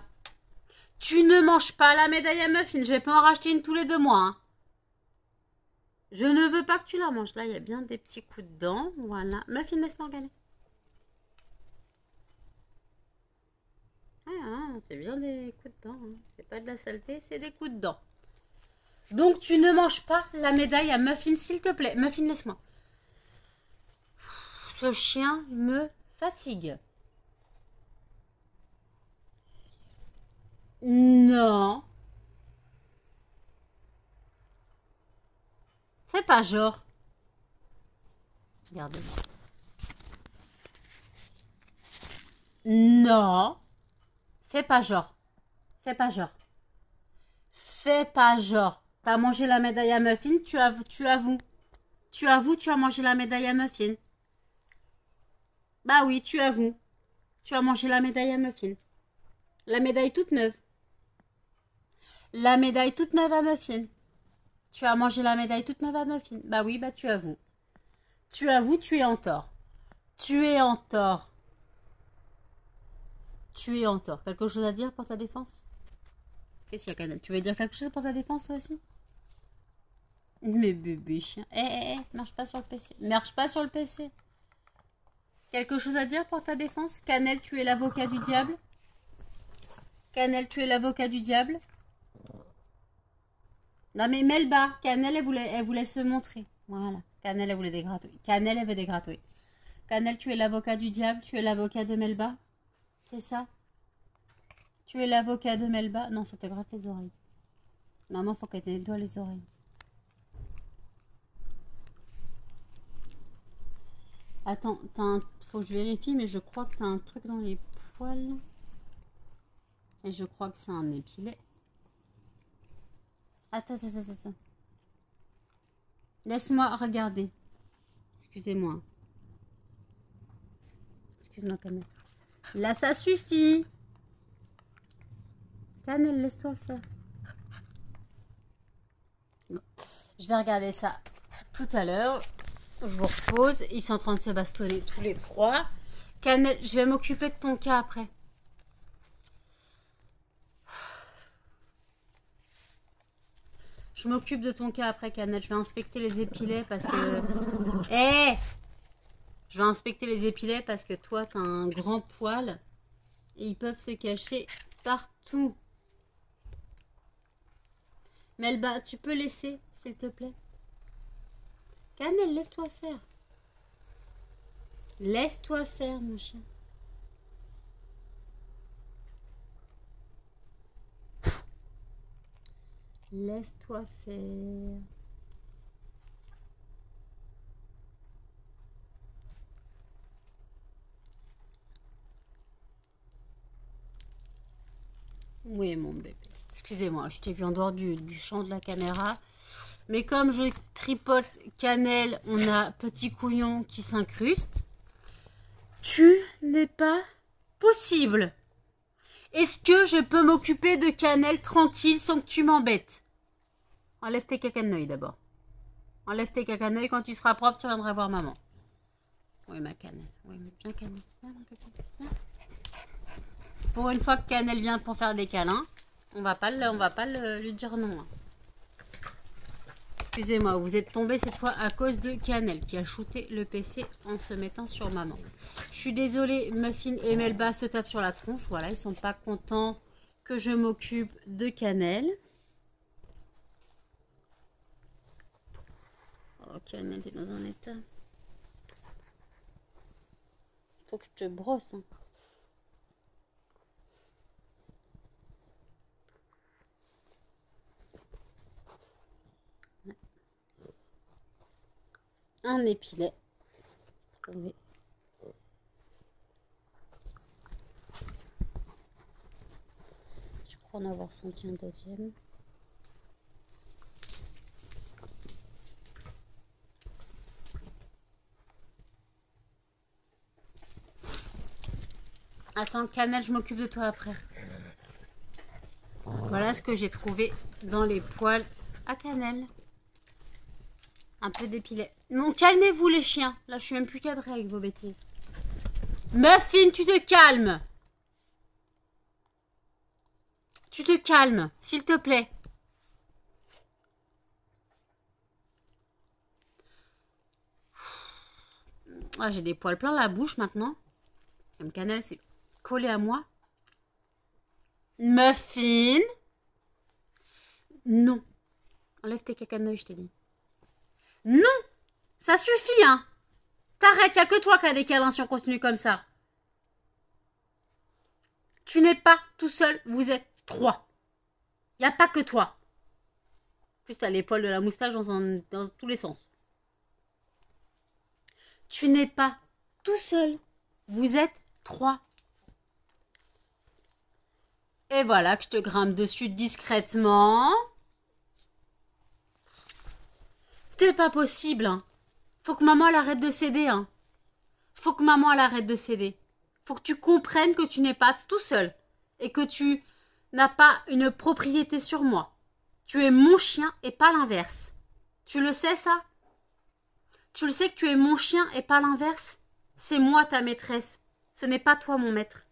Tu ne manges pas la médaille à muffin. Je vais pas en racheter une tous les 2 mois. Hein. Je ne veux pas que tu la manges. Là, il y a bien des petits coups de dents. Voilà. Muffin, laisse-moi regarder. Ah, c'est bien des coups de dents. Hein. C'est pas de la saleté, c'est des coups de dents. Donc, tu ne manges pas la médaille à Muffin, s'il te plaît. Muffin, laisse-moi. Ce chien me fatigue. Non. Fais pas genre. Regardez. Non. Fais pas genre. Fais pas genre. Fais pas genre. T'as mangé la médaille à Muffin, tu avoues. Tu avoues, tu as mangé la médaille à Muffin. Bah oui, tu avoues. Tu as mangé la médaille à Muffin. La médaille toute neuve. La médaille toute neuve à Muffin. Tu as mangé la médaille toute neuve à Muffin. Bah oui, bah tu avoues. Tu avoues, tu es en tort. Tu es en tort. Tu es en tort. Quelque chose à dire pour ta défense? Qu'est-ce qu'il y a, Canel? Tu veux dire quelque chose pour ta défense, toi aussi? Mais bébé chien. Marche pas sur le PC. Marche pas sur le PC. Quelque chose à dire pour ta défense? Canel, tu es l'avocat du diable? Canel, tu es l'avocat du diable? Non mais Melba, Canel, elle voulait se montrer. Voilà. Canel, elle voulait des gratouilles. Canel, elle veut des gratouilles. Canel, tu es l'avocat du diable? Tu es l'avocat de Melba? C'est ça? Tu es l'avocat de Melba? Non, ça te gratte les oreilles. Maman, faut qu'elle te nettoie les oreilles. Attends, faut que je vérifie, mais je crois que t'as un truc dans les poils. Et je crois que c'est un épilet. Attends. Laisse-moi regarder. Excusez-moi. Excuse-moi, Canel. Là, ça suffit. Canel, laisse-toi faire. Bon. Je vais regarder ça tout à l'heure. Je vous repose. Ils sont en train de se bastonner tous les trois. Canel, je vais m'occuper de ton cas après. Je m'occupe de ton cas après, Canel. Je vais inspecter les épilets parce que... Je vais inspecter les épilets parce que toi, t'as un grand poil. Et ils peuvent se cacher partout. Melba, tu peux laisser, s'il te plaît? Canel, laisse-toi faire. Laisse-toi faire, mon chien. Laisse-toi faire. Oui, mon bébé. Excusez-moi, je t'ai vu en dehors du champ de la caméra. Mais comme je tripote Canel, on a petit couillon qui s'incruste. Tu n'es pas possible. Est-ce que je peux m'occuper de Canel tranquille sans que tu m'embêtes? Enlève tes cacaneuils d'abord. Enlève tes cacaneuils. Quand tu seras propre, tu viendras voir maman. Oui, ma Canel. Oui, mais bien Canel. Viens. Pour une fois que Canel vient pour faire des câlins, on va pas lui dire non. Hein. Excusez-moi, vous êtes tombé cette fois à cause de Canel qui a shooté le PC en se mettant sur maman. Je suis désolée, Muffin et Melba se tapent sur la tronche. Voilà, ils sont pas contents que je m'occupe de Canel. Oh, Canel, t'es dans un état. Faut que je te brosse. Hein. Un épilet. Oui. Je crois en avoir senti un deuxième. Attends, Canel, je m'occupe de toi après. Voilà ce que j'ai trouvé dans les poils à Canel. Un peu d'épilet. Non, calmez-vous les chiens. Là, je suis même plus cadrée avec vos bêtises. Muffin, tu te calmes. Tu te calmes, s'il te plaît. Ah, j'ai des poils plein la bouche maintenant. Comme cannelle, c'est collé à moi. Muffin. Non. Enlève tes cacaneuilles, je t'ai dit. Non. Ça suffit, hein. T'arrêtes, y a que toi qui as des câlins si on continue comme ça. Tu n'es pas tout seul, vous êtes 3. Y a pas que toi. En plus, t'as les poils de la moustache dans tous les sens. Tu n'es pas tout seul, vous êtes 3. Et voilà que je te grimpe dessus discrètement. C'est pas possible, hein. Faut que maman elle arrête de céder, hein. Faut que maman elle arrête de céder. Faut que tu comprennes que tu n'es pas tout seul et que tu n'as pas une propriété sur moi. Tu es mon chien et pas l'inverse. Tu le sais ça? Tu le sais que tu es mon chien et pas l'inverse? C'est moi ta maîtresse. Ce n'est pas toi mon maître.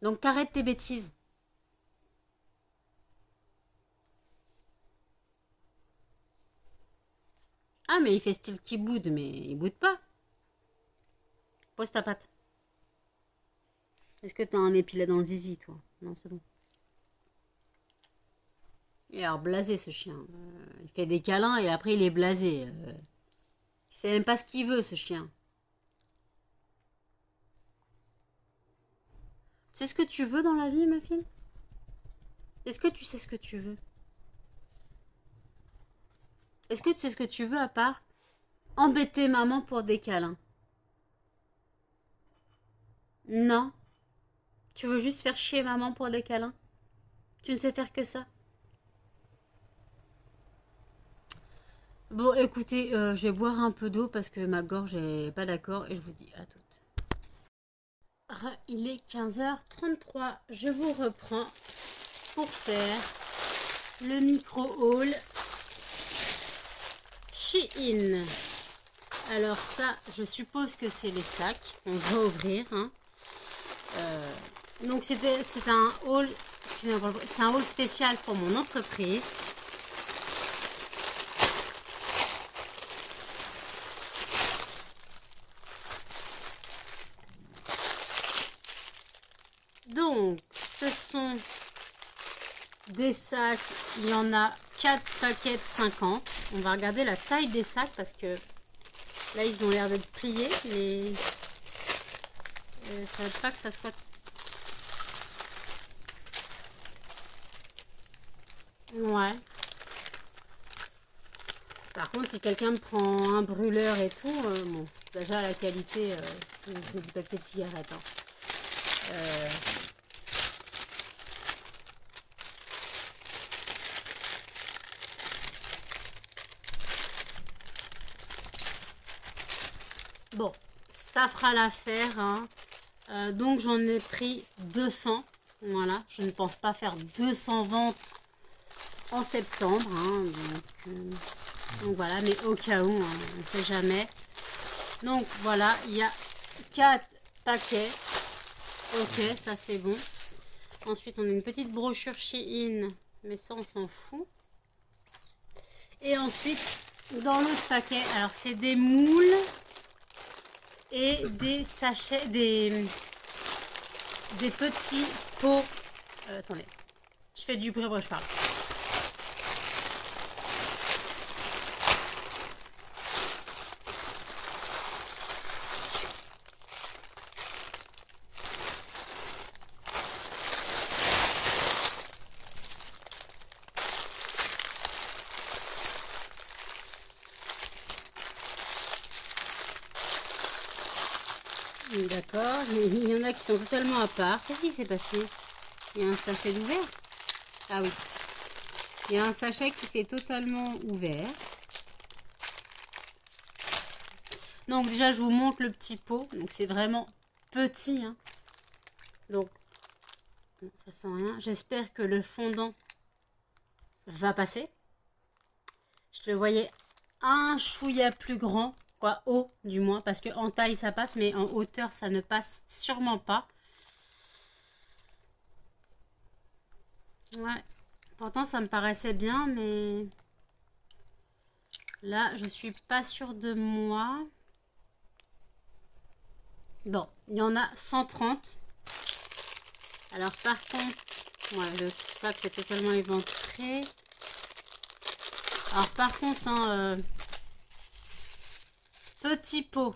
Donc t'arrêtes tes bêtises. Ah mais il fait style qu'il boude, mais il boude pas. Pose ta patte. Est-ce que t'as un épilet dans le zizi, toi? Non, c'est bon. Il a l'air blasé, ce chien. Il fait des câlins et après il est blasé. Il sait même pas ce qu'il veut, ce chien. Tu sais ce que tu veux dans la vie, ma fille? Est-ce que tu sais ce que tu veux? Est-ce que tu sais ce que tu veux à part embêter maman pour des câlins? Non. Tu veux juste faire chier maman pour des câlins? Tu ne sais faire que ça? Bon, écoutez, je vais boire un peu d'eau parce que ma gorge est pas d'accord et je vous dis à toutes. Il est 15h33. Je vous reprends pour faire le micro-haul Shein. Alors ça, je suppose que c'est les sacs. On va ouvrir. Hein. Donc c'est un haul, excusez-moi, c'est un haul spécial pour mon entreprise. Donc, ce sont des sacs, il y en a 4 paquets de 50. On va regarder la taille des sacs parce que là, ils ont l'air d'être pliés, mais il ne faudrait pas que ça soit... Ouais. Par contre, si quelqu'un me prend un brûleur et tout, bon, déjà la qualité, c'est du papier de cigarette. Hein. Bon, ça fera l'affaire. Hein. Donc j'en ai pris 200. Voilà, je ne pense pas faire 200 ventes en septembre. Hein, donc voilà, mais au cas où, hein, on ne sait jamais. Donc voilà, il y a 4 paquets. Ok, ça c'est bon. Ensuite, on a une petite brochure Shein, mais ça on s'en fout. Et ensuite, dans l'autre paquet, alors c'est des moules et des sachets, des petits pots. Attendez, je fais du bruit après je parle. D'accord, il y en a qui sont totalement à part. Qu'est-ce qui s'est passé? Il y a un sachet ouvert. Ah oui. Il y a un sachet qui s'est totalement ouvert. Donc déjà, je vous montre le petit pot. Donc c'est vraiment petit. Hein. Donc, ça sent rien. J'espère que le fondant va passer. Je le voyais un chouïa plus grand. Quoi, haut du moins. Parce qu'en taille, ça passe. Mais en hauteur, ça ne passe sûrement pas. Ouais. Pourtant, ça me paraissait bien, mais... Là, je suis pas sûre de moi. Bon, il y en a 130. Alors par contre, ouais, le sac c'est totalement éventré. Alors par contre, hein, petit pot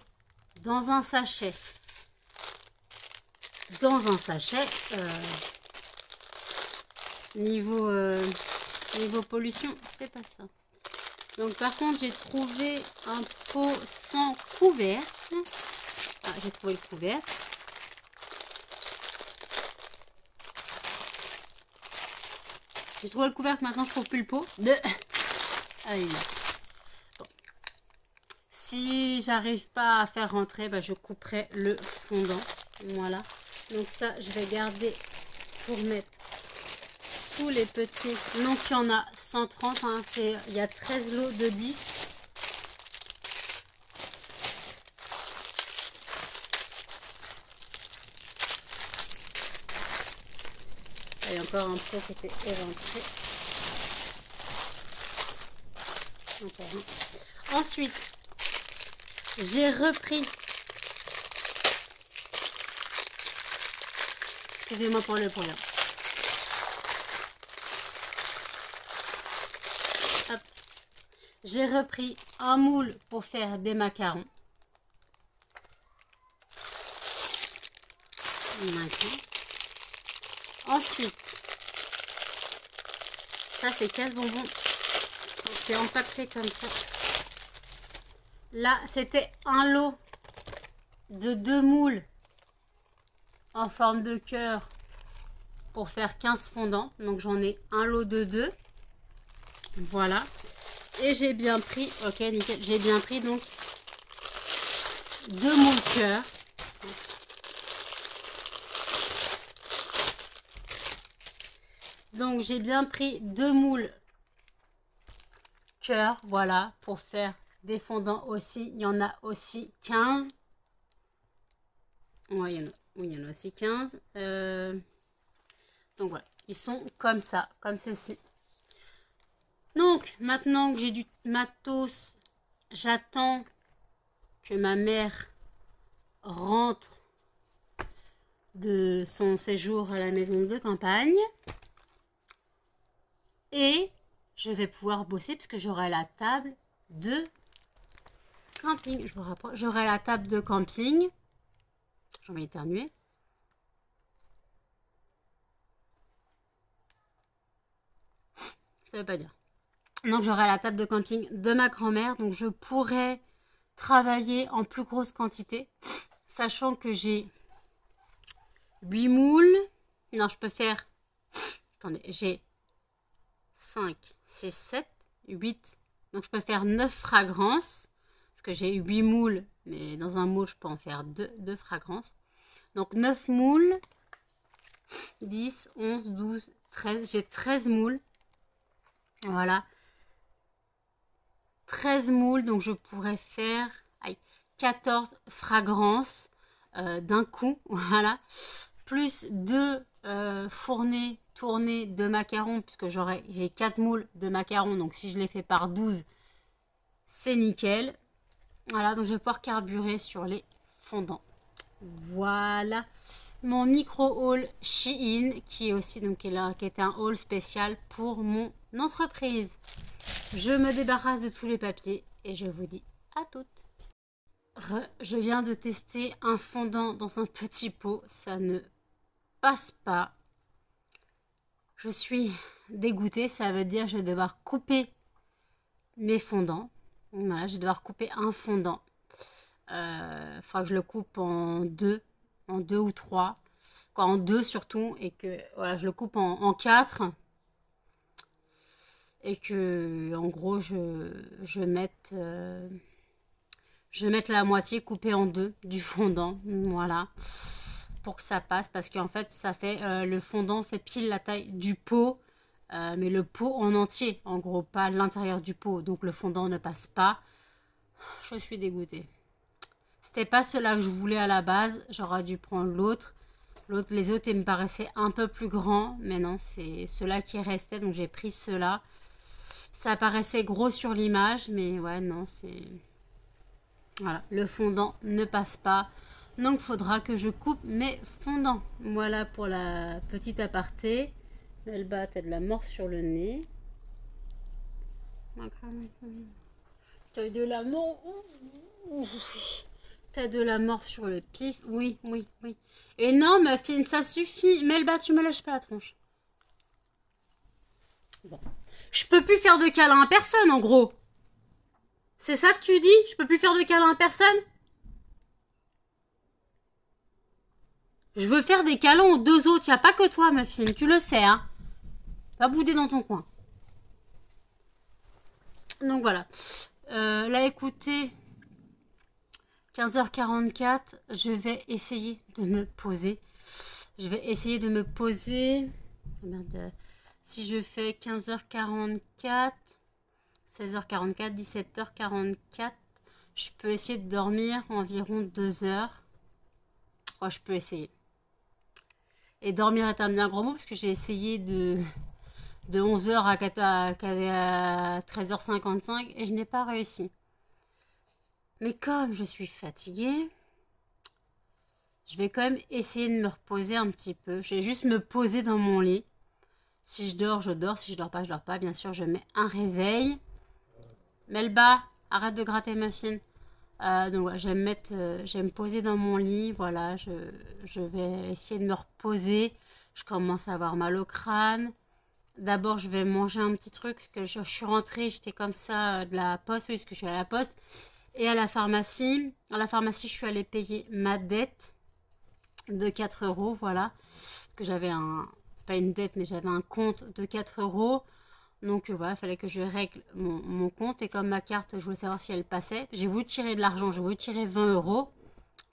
dans un sachet. Dans un sachet, niveau pollution, c'est pas ça. Donc par contre, j'ai trouvé un pot sans couvercle. Ah, j'ai trouvé le couvercle. J'ai trouvé le couvercle, maintenant je trouve plus le pot. Allez. Bon. Si j'arrive pas à faire rentrer, bah, je couperai le fondant. Voilà. Donc ça, je vais garder pour mettre tous les petits. Donc il y en a 130. Hein, il y a 13 lots de 10. Il y a encore un pot qui était éventré. Encore un. Ensuite, j'ai repris. Excusez-moi pour le bruit. J'ai repris un moule pour faire des macarons. Maintenant. Ensuite, ça c'est 15 bonbons. C'est empaqueté comme ça. Là, c'était un lot de 2 moules en forme de cœur pour faire 15 fondants. Donc j'en ai un lot de 2. Voilà. Et j'ai bien pris, ok nickel, j'ai bien pris donc 2 moules cœur. Donc j'ai bien pris 2 moules cœur, voilà, pour faire des fondants aussi. Il y en a aussi 15. Ouais, il y en a aussi 15. Donc voilà, ils sont comme ça, comme ceci. Donc maintenant que j'ai du matos, j'attends que ma mère rentre de son séjour à la maison de campagne. Et je vais pouvoir bosser parce que j'aurai la table de camping. Je me rapproche. J'aurai la table de camping. J'en vais éternuer. Ça veut pas dire. Donc j'aurai la table de camping de ma grand-mère. Donc je pourrai travailler en plus grosse quantité. Sachant que j'ai 8 moules. Non, je peux faire... Attendez, j'ai 5, 6, 7, 8. Donc je peux faire 9 fragrances. Parce que j'ai 8 moules. Mais dans un moule, je peux en faire 2 fragrances. Donc 9 moules. 10, 11, 12, 13. J'ai 13 moules. Voilà. 13 moules. Donc je pourrais faire 14 fragrances d'un coup. Voilà. Plus 2 fournées tournées de macarons. Puisque j'ai 4 moules de macarons. Donc si je les fais par 12, c'est nickel. Voilà. Donc je vais pouvoir carburer sur les fondants. Voilà. Mon micro-haul Shein, qui est aussi donc qui était un haul spécial pour mon entreprise. Je me débarrasse de tous les papiers et je vous dis à toutes. Je viens de tester un fondant dans un petit pot, ça ne passe pas. Je suis dégoûtée, ça veut dire que je vais devoir couper mes fondants. Voilà, je vais devoir couper un fondant. Il faudra que je le coupe en deux ou 3, en 2 surtout, et que voilà, je le coupe en 4 et que en gros je mette la moitié coupée en 2 du fondant, voilà, pour que ça passe, parce qu'en fait ça fait le fondant fait pile la taille du pot, mais le pot en entier, en gros, pas l'intérieur du pot, donc le fondant ne passe pas. Je suis dégoûtée. C'était pas cela que je voulais à la base. J'aurais dû prendre l'autre. Les autres, ils me paraissaient un peu plus grands. Mais non, c'est ceux-là qui restaient. Donc j'ai pris ceux-là. Ça paraissait gros sur l'image, mais ouais, non, c'est... Voilà, le fondant ne passe pas. Donc, faudra que je coupe mes fondants. Voilà pour la petite aparté. Melba, t'as de la morve sur le nez. T'as de la morve. T'as de la morve sur le pif. Oui, oui, oui. Et non, ma fille, ça suffit. Melba, tu me lâches pas la tronche. Bon. Je peux plus faire de câlin à personne, en gros. C'est ça que tu dis? Je peux plus faire de câlin à personne? Je veux faire des câlins aux deux autres. Y a pas que toi, ma fille. Tu le sais, hein. Pas bouder dans ton coin. Donc voilà. Là, écoutez, 15h44, je vais essayer de me poser. Je vais essayer de me poser. Oh merde. Si je fais 15h44, 16h44, 17h44, je peux essayer de dormir environ 2 heures. Oh, je peux essayer. Et dormir est un bien gros mot parce que j'ai essayé de 11h à 13h55 et je n'ai pas réussi. Mais comme je suis fatiguée, je vais quand même essayer de me reposer un petit peu. Je vais juste me poser dans mon lit. Si je dors, je dors. Si je dors pas, je dors pas. Bien sûr, je mets un réveil. Melba, arrête de gratter ma fille. Donc ouais, je vais me poser dans mon lit. Voilà, je vais essayer de me reposer. Je commence à avoir mal au crâne. D'abord, je vais manger un petit truc parce que je suis rentrée, j'étais comme ça de la poste, oui, parce que je suis à la poste. Et à la pharmacie. À la pharmacie, je suis allée payer ma dette de 4 €, voilà. Que j'avais pas une dette, mais j'avais un compte de 4 €. Donc voilà, il fallait que je règle mon compte. Et comme ma carte, je voulais savoir si elle passait. J'ai voulu tirer de l'argent, j'ai voulu tirer 20 €.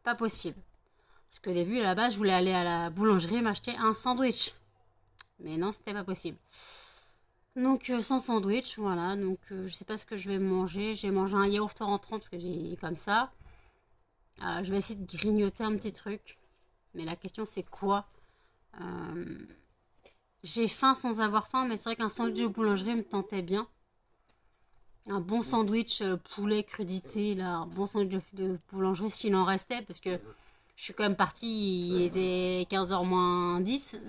Pas possible. Parce qu'au début, à la base, je voulais aller à la boulangerie m'acheter un sandwich. Mais non, c'était pas possible. Donc sans sandwich, voilà. Donc je sais pas ce que je vais manger. J'ai mangé un yaourt en rentrant parce que j'ai comme ça. Je vais essayer de grignoter un petit truc. Mais la question c'est quoi? J'ai faim sans avoir faim, mais c'est vrai qu'un sandwich de boulangerie me tentait bien. Un bon sandwich poulet crudité, là, un bon sandwich de boulangerie s'il en restait, parce que je suis quand même partie, il était 15h moins 10.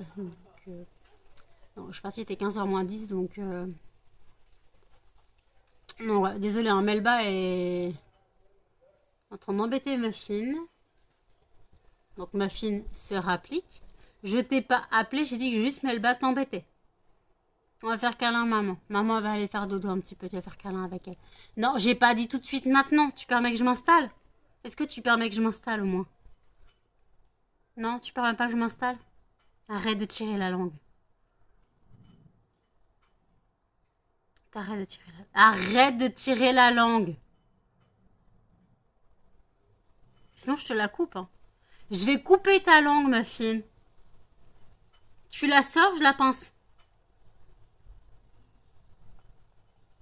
Non, je suis partie, il était 15h moins 10, donc... Non, ouais, désolé, hein, Melba est en train d'embêter Muffin. Donc Muffin se rapplique. Je t'ai pas appelé, j'ai dit que juste Melba t'embêtait. On va faire câlin, maman. Maman va aller faire dodo un petit peu, tu vas faire câlin avec elle. Non, j'ai pas dit tout de suite maintenant. Tu permets que je m'installe? Est-ce que tu permets que je m'installe au moins? Non, tu permets pas que je m'installe? Arrête de tirer la langue. Arrête de tirer la langue. Sinon, je te la coupe. Hein. Je vais couper ta langue, ma fille. Tu la sors, je la pince.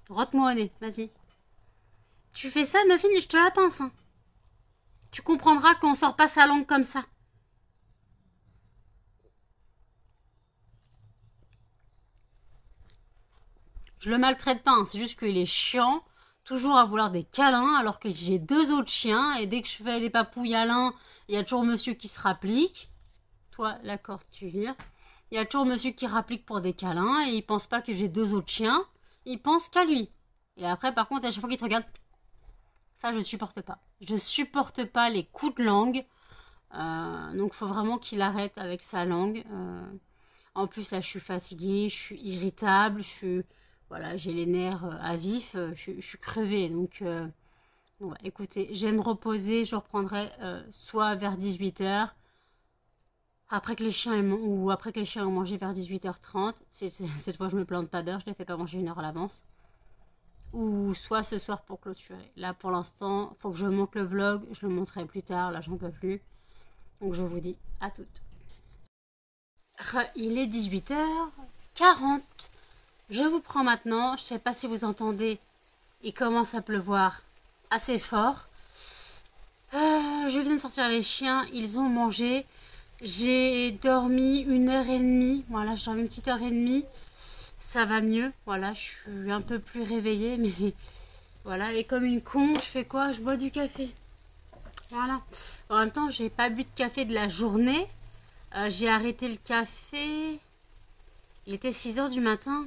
Rote-moi au nez, vas-y. Tu fais ça, ma fille, et je te la pince. Hein. Tu comprendras qu'on sort pas sa langue comme ça. Je le maltraite pas, hein. C'est juste qu'il est chiant. Toujours à vouloir des câlins, alors que j'ai 2 autres chiens. Et dès que je fais des papouilles à l'un, il y a toujours monsieur qui se rapplique. Toi, la corde, tu vires. Il y a toujours monsieur qui rapplique pour des câlins. Et il pense pas que j'ai 2 autres chiens. Il pense qu'à lui. Et après, par contre, à chaque fois qu'il te regarde, ça, je supporte pas. Je supporte pas les coups de langue. Donc, il faut vraiment qu'il arrête avec sa langue. En plus, là, je suis fatiguée, je suis irritable, voilà, j'ai les nerfs à vif, je suis crevée. Donc, ouais, écoutez, je vais me reposer, je reprendrai soit vers 18h, après que les chiens ont mangé vers 18h30. Cette fois, je me plante pas d'heure, je ne les fais pas manger 1 heure à l'avance. Ou soit ce soir pour clôturer. Là, pour l'instant, il faut que je monte le vlog, je le montrerai plus tard, là, j'en peux plus. Donc, je vous dis à toutes. Il est 18h40. Je vous prends maintenant. Je ne sais pas si vous entendez. Il commence à pleuvoir assez fort. Je viens de sortir les chiens. Ils ont mangé. J'ai dormi 1h30. Voilà, j'ai dormi une petite heure et demie. ça va mieux. Voilà, je suis un peu plus réveillée, mais voilà. Et comme une con, je fais quoi? Je bois du café. Voilà. En même temps, j'ai pas bu de café de la journée. J'ai arrêté le café. Il était 6 h du matin.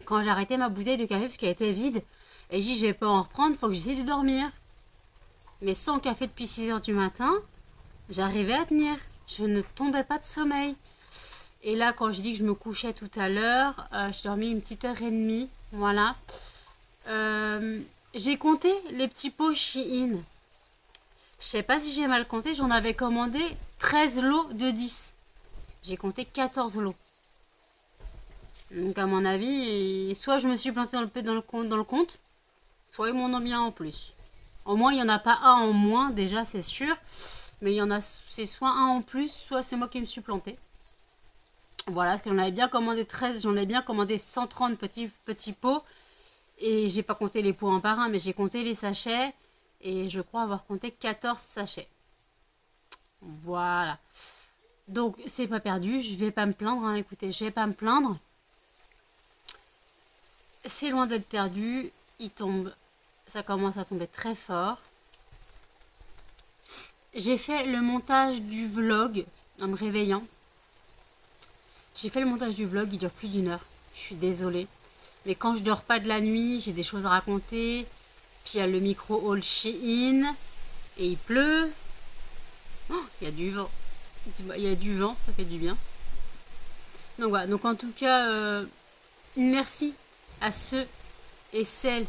Quand j'ai arrêté ma bouteille de café parce qu'elle était vide. Et j'ai dit, je vais pas en reprendre, faut que j'essaie de dormir. Mais sans café depuis 6 h du matin, j'arrivais à tenir. Je ne tombais pas de sommeil. Et là, quand je dis que je me couchais tout à l'heure, je dormis une petite heure et demie. Voilà. J'ai compté les petits pots Shein. Je sais pas si j'ai mal compté, j'en avais commandé 13 lots de 10. J'ai compté 14 lots. Donc à mon avis, soit je me suis plantée dans le compte, soit ils m'en ont mis un en plus. Au moins, il n'y en a pas un en moins, déjà, c'est sûr. Mais il y en a, c'est soit un en plus, soit c'est moi qui me suis plantée. Voilà, parce que j'en avais bien commandé 13, j'en ai bien commandé 130 petits pots. Et j'ai pas compté les pots un par un, mais j'ai compté les sachets. Et je crois avoir compté 14 sachets. Voilà. Donc, c'est pas perdu, je vais pas me plaindre, hein. Écoutez, je vais pas me plaindre. C'est loin d'être perdu. Il tombe, ça commence à tomber très fort. J'ai fait le montage du vlog en me réveillant. J'ai fait le montage du vlog, il dure plus d'1 heure. Je suis désolée. Mais quand je dors pas de la nuit, j'ai des choses à raconter. Puis il y a le micro haul Shein. Et il pleut. Oh, il y a du vent. Il y a du vent, ça fait du bien. Donc voilà, donc en tout cas, merci à ceux et celles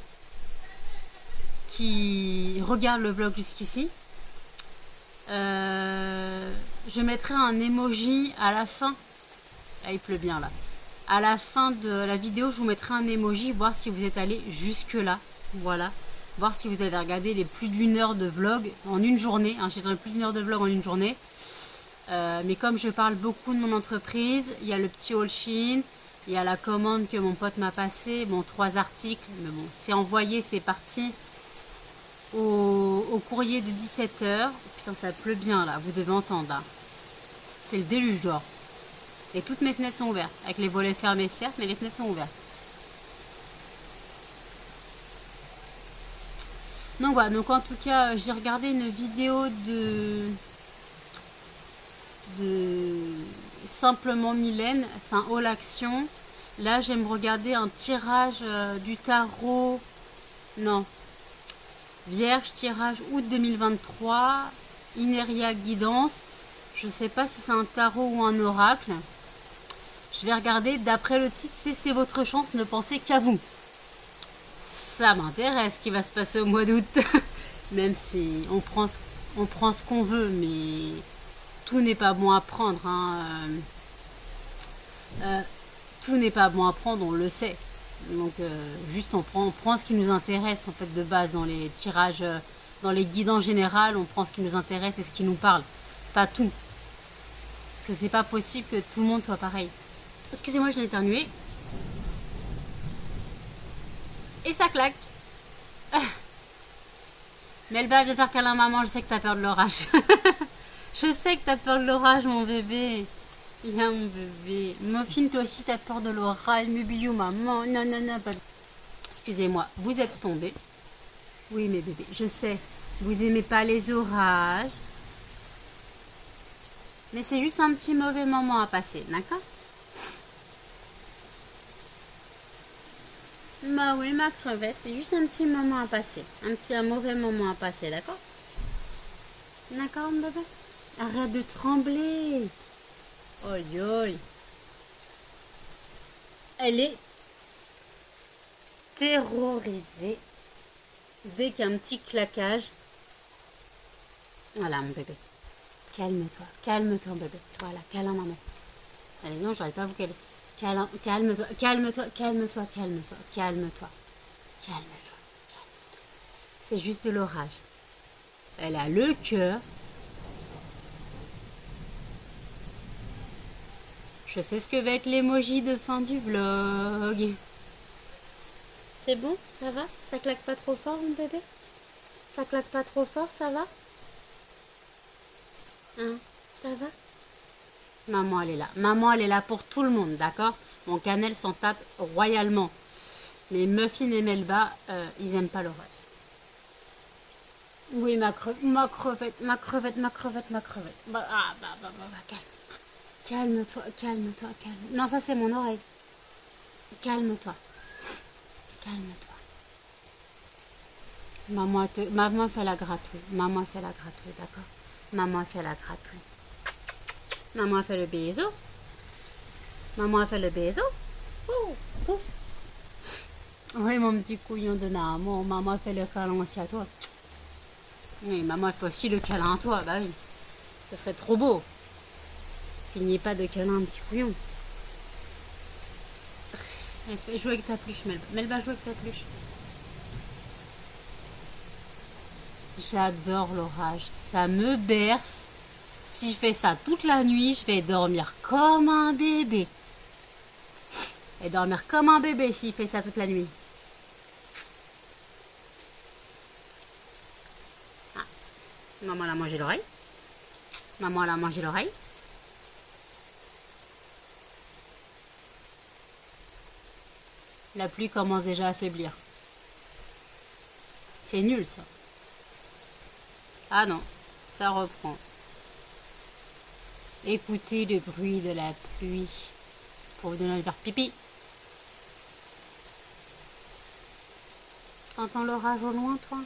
qui regardent le vlog jusqu'ici. Je mettrai un emoji à la fin. Là, il pleut bien là. À la fin de la vidéo, je vous mettrai un emoji, voir si vous êtes allé jusque là. Voilà. Voir si vous avez regardé les plus d'1 heure de vlog en une journée. Hein, j'ai donné plus d'1 heure de vlog en une journée. Mais comme je parle beaucoup de mon entreprise, il y a le petit haul Shein, il y a la commande que mon pote m'a passée, bon 3 articles, mais bon c'est envoyé, c'est parti au courrier de 17 h. Putain ça pleut bien là, vous devez entendre là. C'est le déluge dehors. Et toutes mes fenêtres sont ouvertes, avec les volets fermés certes, mais les fenêtres sont ouvertes. Donc voilà, donc en tout cas j'ai regardé une vidéo de Simplement Mylène, c'est un haul action. Là j'aime regarder un tirage du tarot, non, Vierge, tirage août 2023, Ineria Guidance. Je sais pas si c'est un tarot ou un oracle. Je vais regarder, d'après le titre, c'est votre chance, ne pensez qu'à vous. Ça m'intéresse ce qui va se passer au mois d'août. Même si on prend ce qu'on veut, mais tout n'est pas bon à prendre. Hein. Tout n'est pas bon à prendre, on le sait. Donc juste on prend ce qui nous intéresse en fait de base dans les tirages, dans les guides en général, on prend ce qui nous intéresse et ce qui nous parle. Pas tout. Parce que c'est pas possible que tout le monde soit pareil. Excusez-moi, j'ai éternué. Et ça claque. Melba, viens faire câlin maman, je sais que t'as peur de l'orage. Je sais que t'as peur de l'orage, mon bébé. Viens, mon bébé. Muffin, toi aussi, t'as peur de l'orage. Mais bisous, maman. Non, non, non. Pas... Excusez-moi, vous êtes tombés. Oui, mes bébés, je sais. Vous aimez pas les orages. Mais c'est juste un petit mauvais moment à passer, d'accord? Bah oui, ma crevette, c'est juste un petit moment à passer. Un mauvais moment à passer, d'accord? D'accord, mon bébé? Arrête de trembler. Oi, oi. Elle est terrorisée dès qu'il y a un petit claquage. Voilà, mon bébé. Calme-toi, calme-toi, bébé. Voilà, câlin, maman. Allez, non, j'arrive pas à vous caler. Calme-toi, calme-toi, calme-toi, calme-toi, calme-toi, calme-toi. C'est juste de l'orage. Elle a le cœur. Je sais ce que va être l'emoji de fin du vlog. C'est bon? Ça va? Ça claque pas trop fort, mon bébé? Ça claque pas trop fort, ça va? Hein? Ça va? Maman, elle est là. Maman, elle est là pour tout le monde, d'accord? Mon Cannelle s'en tape royalement. Mais Muffin et Melba, ils aiment pas l'orage. Oui, ma crevette, ma crevette, ma crevette, ma crevette, ma crevette. Calme. Calme-toi, calme-toi, calme. Non, ça c'est mon oreille. Calme-toi. Calme-toi. Maman fait la gratouille. Maman fait la gratouille, d'accord? Maman fait la gratouille. Maman fait le bisou. Maman fait le bisou. Ouh, ouf. Oui, mon petit couillon de Namo. Maman fait le câlin aussi à toi. Oui, maman elle fait aussi le câlin à toi. Bah oui. Ce serait trop beau. Finis pas de câlin un petit couillon. Joue avec ta pluche, Melba. Melba, joue avec ta pluche. J'adore l'orage. Ça me berce. S'il fait ça toute la nuit, je vais dormir comme un bébé. Et dormir comme un bébé s'il fait ça toute la nuit. Ah. Maman elle a mangé l'oreille. Maman elle a mangé l'oreille. La pluie commence déjà à faiblir. C'est nul ça. Ah non, ça reprend. Écoutez le bruit de la pluie pour vous donner envie de faire pipi. T'entends l'orage au loin, toi?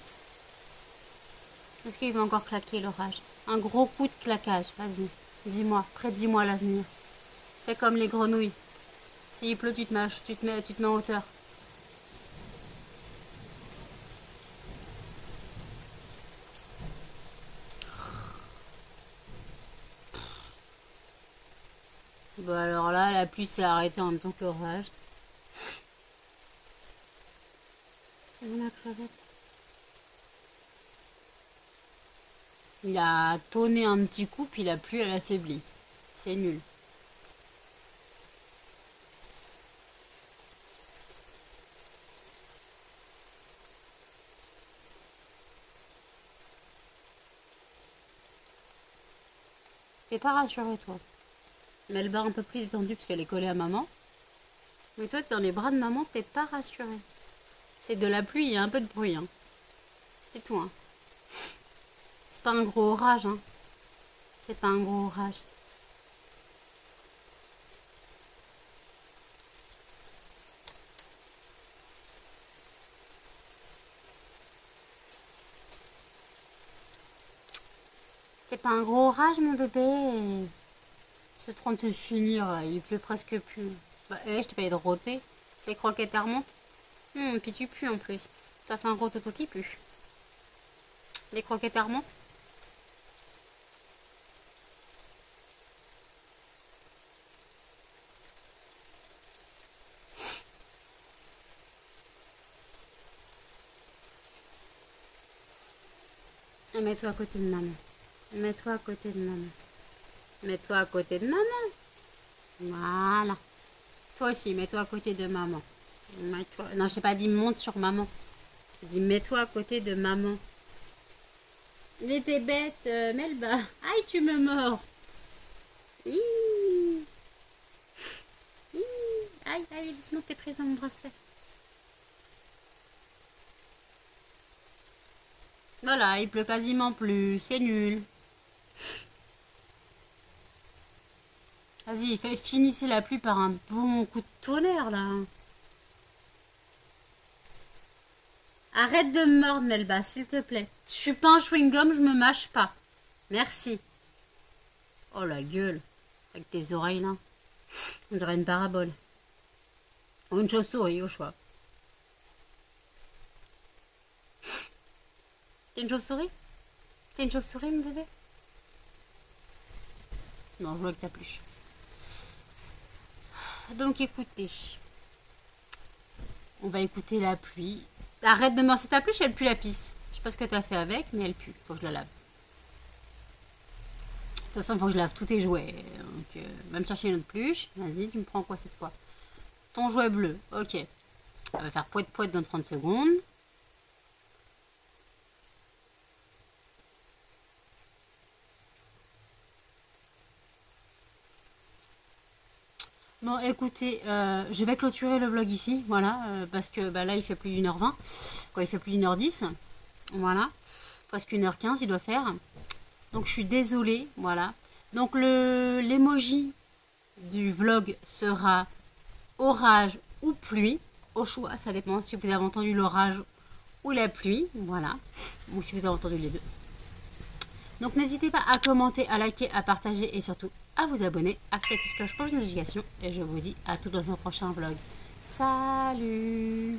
Est-ce qu'il va encore claquer l'orage? Un gros coup de claquage, vas-y. Dis-moi, prédis-moi l'avenir. Fais comme les grenouilles. S'il pleut, tu te mets en hauteur. Bon alors là, la pluie s'est arrêtée en même temps que l'orage. La crevette. Il a tonné un petit coup, puis la pluie elle affaiblit. C'est nul. T'es pas rassuré toi. Melba un peu plus détendue parce qu'elle est collée à maman. Mais toi, dans les bras de maman, t'es pas rassuré. C'est de la pluie, il y a un peu de bruit. Hein. C'est tout. Hein. C'est pas un gros orage. Hein. C'est pas un gros orage. C'est pas un gros orage, mon bébé. C'est en train de se finir, là. Il pleut presque plus. Bah, je t'ai payé de rôter. Les croquettes elles remontent. Puis tu pues en plus. Ça fait un rototo qui pue. Les croquettes elles remontent. Et mets-toi à côté de maman. Mets-toi à côté de maman. Mets-toi à côté de maman. Voilà. Toi aussi, mets-toi à côté de maman. Non, je t'ai pas dit monte sur maman. J'ai dit mets-toi à côté de maman. Il était bête, Melba. Aïe, tu me mords. Aïe, aïe, doucement, t'es prise dans mon bracelet. Voilà, il pleut quasiment plus. C'est nul. Vas-y, finissez la pluie par un bon coup de tonnerre, là. Arrête de me mordre, Melba, s'il te plaît. Je suis pas un chewing-gum, je me mâche pas. Merci. Oh, la gueule. Avec tes oreilles, là. On dirait une parabole. Ou une chauve-souris, au choix. T'es une chauve-souris? T'es une chauve-souris, mon bébé? Non, je joue avec ta pluche. Donc, écoutez. On va écouter la pluie. Arrête de morcer ta pluche, elle pue la pisse. Je sais pas ce que t'as fait avec, mais elle pue. Faut que je la lave. De toute façon, faut que je lave tous tes jouets. Donc, va me chercher une autre pluche. Vas-y, tu me prends quoi cette fois? Ton jouet bleu. Ok. On va faire poète-poète dans 30 secondes. Bon, écoutez, je vais clôturer le vlog ici, voilà, parce que bah, là il fait plus d'1h20, quoi, il fait plus d'1h10, voilà, presque 1h15 il doit faire. Donc je suis désolée, voilà. Donc l'emoji du vlog sera orage ou pluie, au choix, ça dépend si vous avez entendu l'orage ou la pluie, voilà, ou si vous avez entendu les deux. Donc n'hésitez pas à commenter, à liker, à partager et surtout à vous abonner, activer la petite cloche pour les notifications et je vous dis à tous dans un prochain vlog. Salut!